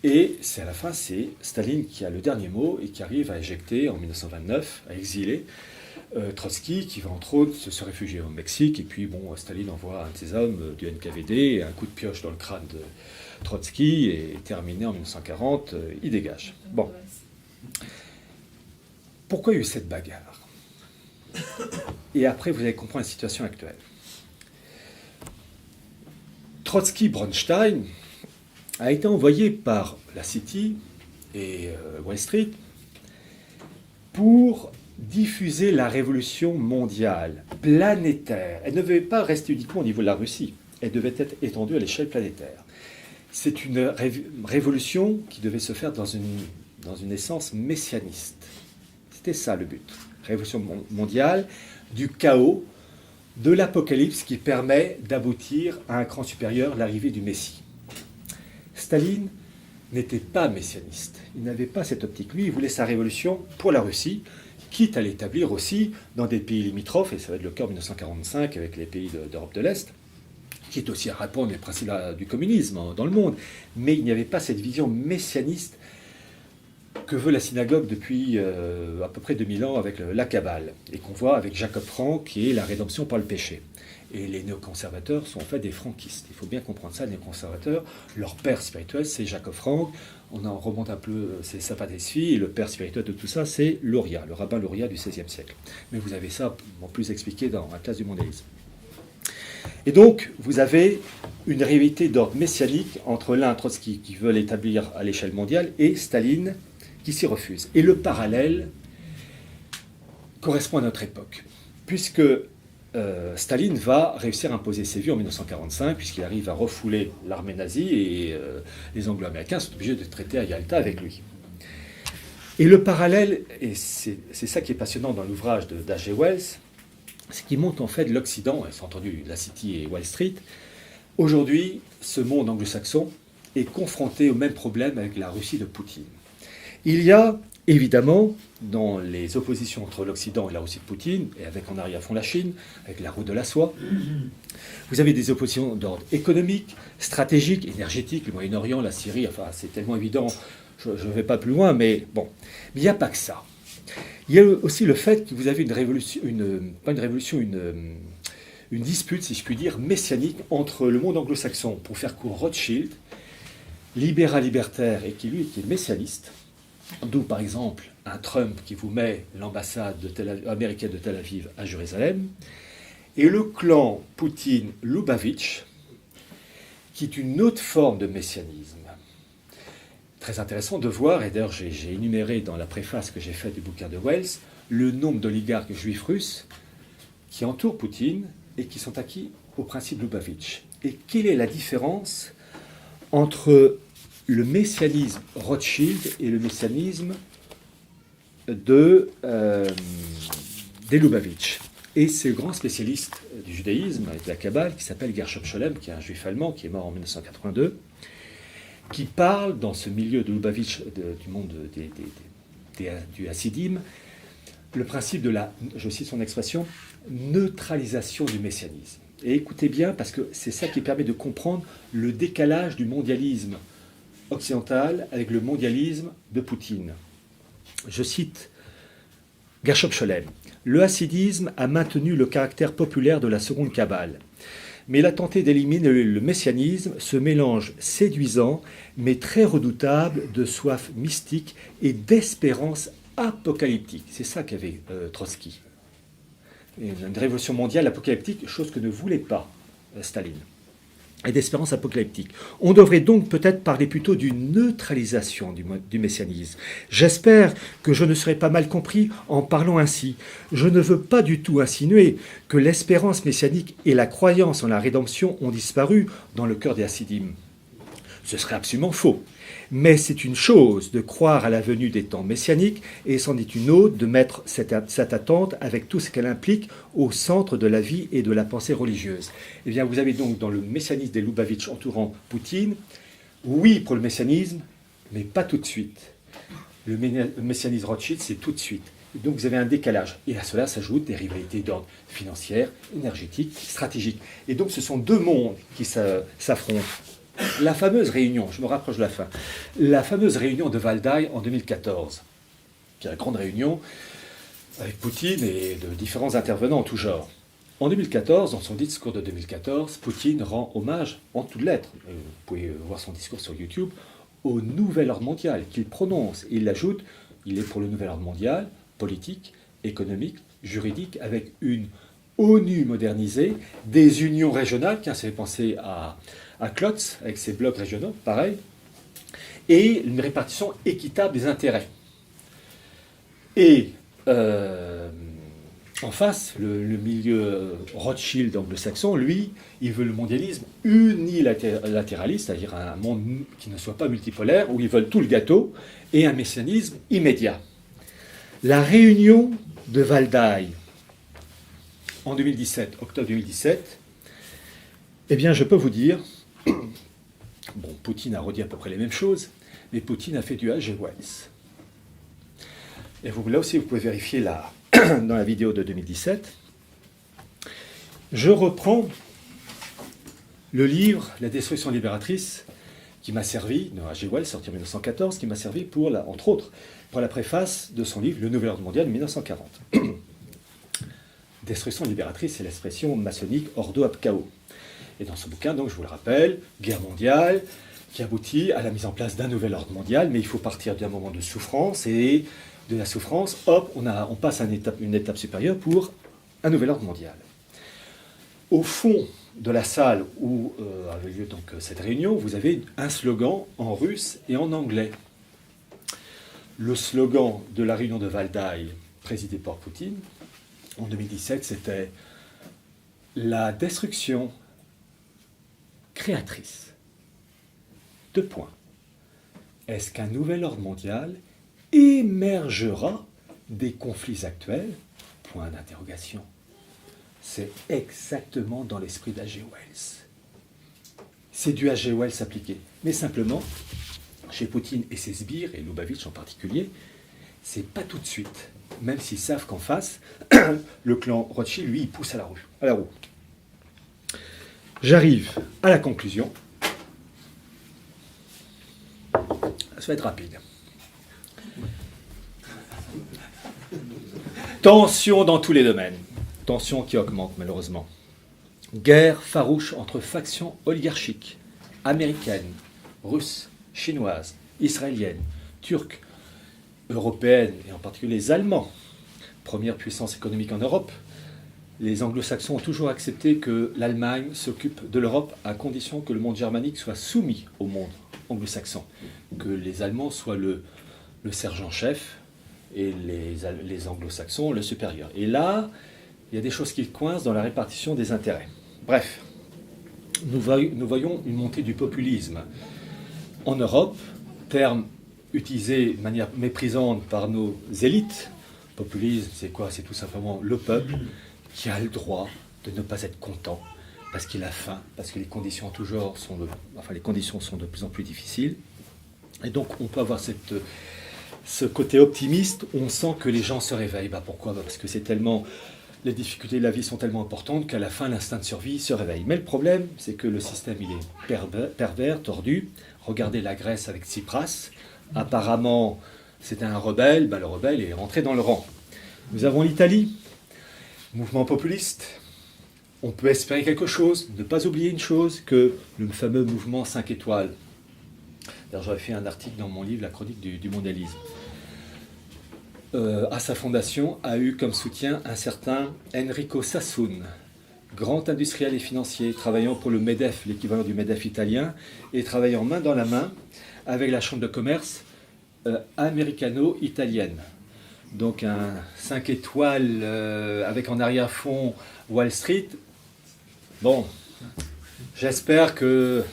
Et c'est à la fin, c'est Staline qui a le dernier mot et qui arrive à éjecter en 1929, à exiler Trotsky, qui va entre autres se réfugier au Mexique. Et puis, bon, Staline envoie un de ses hommes du NKVD, un coup de pioche dans le crâne de Trotsky, et terminé en 1940, il dégage. Bon. Pourquoi il y a eu cette bagarre? Et après, vous allez comprendre la situation actuelle. Trotsky-Bronstein a été envoyé par la City et Wall Street pour diffuser la révolution mondiale, planétaire. Elle ne devait pas rester uniquement au niveau de la Russie, elle devait être étendue à l'échelle planétaire. C'est une révolution qui devait se faire dans une essence messianiste. C'était ça le but. Révolution mondiale, du chaos, de l'apocalypse qui permet d'aboutir à un cran supérieur, l'arrivée du Messie. Staline n'était pas messianiste. Il n'avait pas cette optique. Lui, il voulait sa révolution pour la Russie, quitte à l'établir aussi dans des pays limitrophes, et ça va être le cas en 1945 avec les pays d'Europe de l'Est, qui est aussi à répondre aux principes du communisme dans le monde. Mais il n'y avait pas cette vision messianiste que veut la synagogue depuis à peu près 2000 ans avec la Kabbale, et qu'on voit avec Jacob Frank, qui est la rédemption par le péché. Et les néoconservateurs sont en fait des franquistes. Il faut bien comprendre ça, les néoconservateurs, leur père spirituel, c'est Jacob Frank. On en remonte un peu, c'est Safat Esfi, et le père spirituel de tout ça, c'est Luria, le rabbin Luria du XVIe siècle. Mais vous avez ça en plus expliqué dans la classe du mondialisme. Et donc, vous avez une rivalité d'ordre messianique entre l'un, Trotsky, qui veut l'établir à l'échelle mondiale, et Staline, qui s'y refuse. Et le parallèle correspond à notre époque, puisque Staline va réussir à imposer ses vues en 1945, puisqu'il arrive à refouler l'armée nazie, et les Anglo-Américains sont obligés de traiter à Yalta avec lui. Et le parallèle, et c'est ça qui est passionnant dans l'ouvrage d'H.G. Wells, c'est qu'il montre en fait l'Occident, et c'est entendu la City et Wall Street. Aujourd'hui, ce monde anglo-saxon est confronté au même problème avec la Russie de Poutine. Il y a évidemment, dans les oppositions entre l'Occident et la Russie de Poutine, et avec en arrière-fond la Chine, avec la route de la soie, vous avez des oppositions d'ordre économique, stratégique, énergétique, le Moyen-Orient, la Syrie, enfin c'est tellement évident, je ne vais pas plus loin, mais bon. Mais il n'y a pas que ça. Il y a aussi le fait que vous avez une révolution, une dispute, si je puis dire, messianique entre le monde anglo-saxon, pour faire court Rothschild, libéral-libertaire et qui est messianiste, d'où par exemple un Trump qui vous met l'ambassade américaine de Tel Aviv à Jérusalem, et le clan Poutine-Lubavitch, qui est une autre forme de messianisme. Très intéressant de voir, et d'ailleurs j'ai énuméré dans la préface que j'ai faite du bouquin de Wells, le nombre d'oligarques juifs russes qui entourent Poutine et qui sont acquis au principe Lubavitch. Et quelle est la différence entre le messianisme Rothschild et le messianisme des Lubavitch? Et c'est le grand spécialiste du judaïsme et de la Kabbale qui s'appelle Gershom Scholem, qui est un juif allemand qui est mort en 1982, qui parle dans ce milieu de Lubavitch, du monde du Hassidim, le principe de la, je cite son expression, neutralisation du messianisme. Et écoutez bien, parce que c'est ça qui permet de comprendre le décalage du mondialisme occidental avec le mondialisme de Poutine. Je cite Gershom Scholem. Le hassidisme a maintenu le caractère populaire de la seconde Kabbale. Mais il a tenté d'éliminer le messianisme, ce mélange séduisant, mais très redoutable de soif mystique et d'espérance apocalyptique. C'est ça qu'avait Trotsky. Une révolution mondiale apocalyptique, chose que ne voulait pas Staline. Et d'espérance apocalyptique. On devrait donc peut-être parler plutôt d'une neutralisation du messianisme. J'espère que je ne serai pas mal compris en parlant ainsi. Je ne veux pas du tout insinuer que l'espérance messianique et la croyance en la rédemption ont disparu dans le cœur des Hassidim. Ce serait absolument faux. Mais c'est une chose de croire à la venue des temps messianiques et c'en est une autre de mettre cette attente avec tout ce qu'elle implique au centre de la vie et de la pensée religieuse. Eh bien, vous avez donc dans le messianisme des Lubavitch entourant Poutine, oui pour le messianisme, mais pas tout de suite. Le messianisme Rothschild, c'est tout de suite. Et donc vous avez un décalage. Et à cela s'ajoutent des rivalités d'ordre financier, énergétique, stratégique. Et donc ce sont deux mondes qui s'affrontent. La fameuse réunion, je me rapproche de la fin, la fameuse réunion de Valdai en 2014, qui est la grande réunion avec Poutine et de différents intervenants en tout genre. En 2014, dans son discours de 2014, Poutine rend hommage en toutes lettres, vous pouvez voir son discours sur YouTube, au nouvel ordre mondial qu'il prononce. Il ajoute, il est pour le nouvel ordre mondial, politique, économique, juridique, avec une ONU modernisée, des unions régionales, car ça fait penser à Klotz, avec ses blocs régionaux, pareil, et une répartition équitable des intérêts. Et en face, le milieu Rothschild anglo-saxon, lui, il veut le mondialisme unilatéraliste, c'est-à-dire un monde qui ne soit pas multipolaire, où ils veulent tout le gâteau, et un messianisme immédiat. La réunion de Valdai, en 2017, octobre 2017, eh bien, je peux vous dire, bon, Poutine a redit à peu près les mêmes choses, mais Poutine a fait du H.G. Wells. Et vous, là aussi, vous pouvez vérifier dans la vidéo de 2017. Je reprends le livre « La destruction libératrice » qui m'a servi, de H.G. Wells, sorti en 1914, qui m'a servi pour, entre autres, pour la préface de son livre Le Nouvel Ordre Mondial de 1940. Destruction libératrice, c'est l'expression maçonnique Ordo ab chaos. Et dans ce bouquin, donc, je vous le rappelle, guerre mondiale, qui aboutit à la mise en place d'un nouvel ordre mondial, mais il faut partir d'un moment de souffrance, et de la souffrance, hop, on passe à une étape supérieure pour un nouvel ordre mondial. Au fond de la salle où avait lieu donc cette réunion, vous avez un slogan en russe et en anglais. Le slogan de la réunion de Valdai, présidée par Poutine, en 2017, c'était « La destruction créatrice. » Deux points. Est-ce qu'un nouvel ordre mondial émergera des conflits actuels? Point d'interrogation. C'est exactement dans l'esprit d'H.G. Wells. C'est du H.G. Wells appliqué. Mais simplement, chez Poutine et ses sbires, et Lubavitch en particulier, c'est pas tout de suite. Même s'ils savent qu'en face, le clan Rothschild, lui, il pousse à la roue. J'arrive à la conclusion. Ça va être rapide. Tension dans tous les domaines. Tension qui augmente malheureusement. Guerre farouche entre factions oligarchiques, américaines, russes, chinoises, israéliennes, turques, européennes et en particulier les Allemands. Première puissance économique en Europe. Les anglo-saxons ont toujours accepté que l'Allemagne s'occupe de l'Europe à condition que le monde germanique soit soumis au monde anglo-saxon. Que les Allemands soient le sergent-chef et les anglo-saxons le supérieur. Et là, il y a des choses qui coincent dans la répartition des intérêts. Bref, nous voyons une montée du populisme en Europe, terme utilisé de manière méprisante par nos élites. Populisme, c'est quoi? C'est tout simplement le peuple qui a le droit de ne pas être content parce qu'il a faim, parce que les conditions sont de plus en plus difficiles. Et donc, on peut avoir ce côté optimiste où on sent que les gens se réveillent. Pourquoi? Parce que les difficultés de la vie sont tellement importantes qu'à la fin, l'instinct de survie se réveille. Mais le problème, c'est que le système, il est pervers, tordu. Regardez la Grèce avec Tsipras. Apparemment, c'était un rebelle. Le rebelle est rentré dans le rang. Nous avons l'Italie, mouvement populiste. On peut espérer quelque chose, ne pas oublier une chose, que le fameux mouvement 5 étoiles. D'ailleurs, j'avais fait un article dans mon livre, La chronique du mondialisme. À sa fondation, a eu comme soutien un certain Enrico Sassoon, grand industriel et financier, travaillant pour le MEDEF, l'équivalent du MEDEF italien, et travaillant main dans la main avec la chambre de commerce américano-italienne. Donc un 5 étoiles avec en arrière-fond Wall Street. Bon, j'espère que...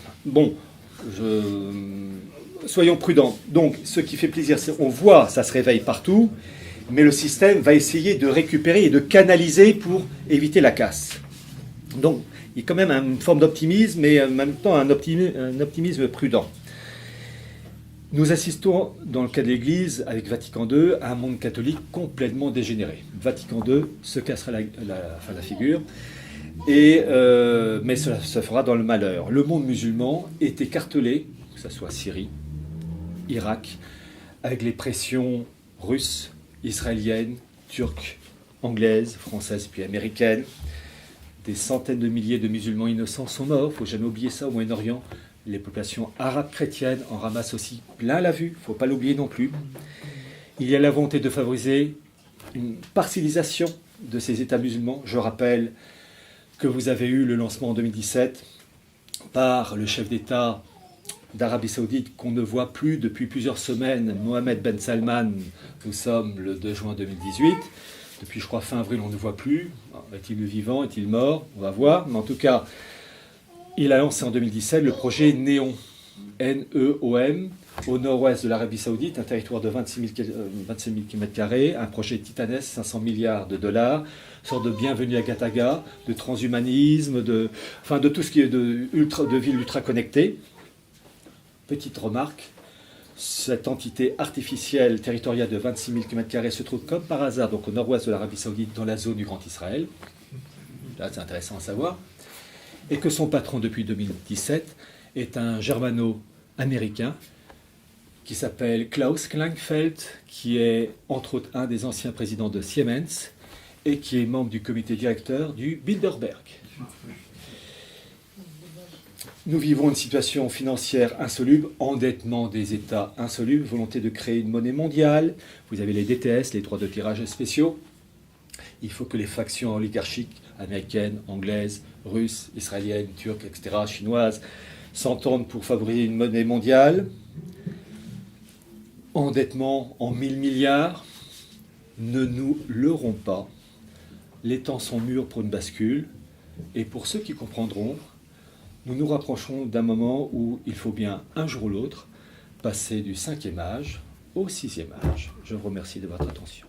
soyons prudents. Donc, ce qui fait plaisir, c'est qu'on voit, ça se réveille partout, mais le système va essayer de récupérer et de canaliser pour éviter la casse. Donc, il y a quand même une forme d'optimisme, mais en même temps un optimisme prudent. Nous assistons, dans le cas de l'Église, avec Vatican II, à un monde catholique complètement dégénéré. Vatican II se cassera la figure, mais cela se fera dans le malheur. Le monde musulman est écartelé, que ce soit Syrie, Irak, avec les pressions russes, israéliennes, turques, anglaises, françaises, puis américaines. Des centaines de milliers de musulmans innocents sont morts, il ne faut jamais oublier ça au Moyen-Orient. Les populations arabes chrétiennes en ramassent aussi plein la vue, il ne faut pas l'oublier non plus. Il y a la volonté de favoriser une partialisation de ces États musulmans. Je rappelle que vous avez eu le lancement en 2017 par le chef d'État d'Arabie Saoudite qu'on ne voit plus depuis plusieurs semaines, Mohamed Ben Salman. Nous sommes le 2 juin 2018. Depuis, je crois, fin avril, on ne le voit plus. Est-il vivant? Est-il mort? On va voir. Mais en tout cas, il a lancé en 2017 le projet NEOM, N-E-O-M, au nord-ouest de l'Arabie Saoudite, un territoire de 26 000 km², un projet titanesque, 500 milliards de dollars, sorte de bienvenue à Gataga, de transhumanisme, de tout ce qui est de villes ultra connectées. Petite remarque, cette entité artificielle territoriale de 26 000 km² se trouve comme par hasard donc au nord-ouest de l'Arabie Saoudite, dans la zone du Grand Israël. Là, c'est intéressant à savoir. Et que son patron depuis 2017 est un américain qui s'appelle Klaus Kleinfeld, qui est entre autres un des anciens présidents de Siemens et qui est membre du comité directeur du Bilderberg. Nous vivons une situation financière insoluble, endettement des États insoluble, volonté de créer une monnaie mondiale. Vous avez les DTS, les droits de tirage spéciaux. Il faut que les factions oligarchiques américaines, anglaises, russes, israéliennes, turques, etc., chinoises, s'entendent pour favoriser une monnaie mondiale. Endettement en 1000 milliards. Ne nous leurrons pas. Les temps sont mûrs pour une bascule. Et pour ceux qui comprendront, nous nous rapprocherons d'un moment où il faut bien, un jour ou l'autre, passer du 5e âge au 6e âge. Je vous remercie de votre attention.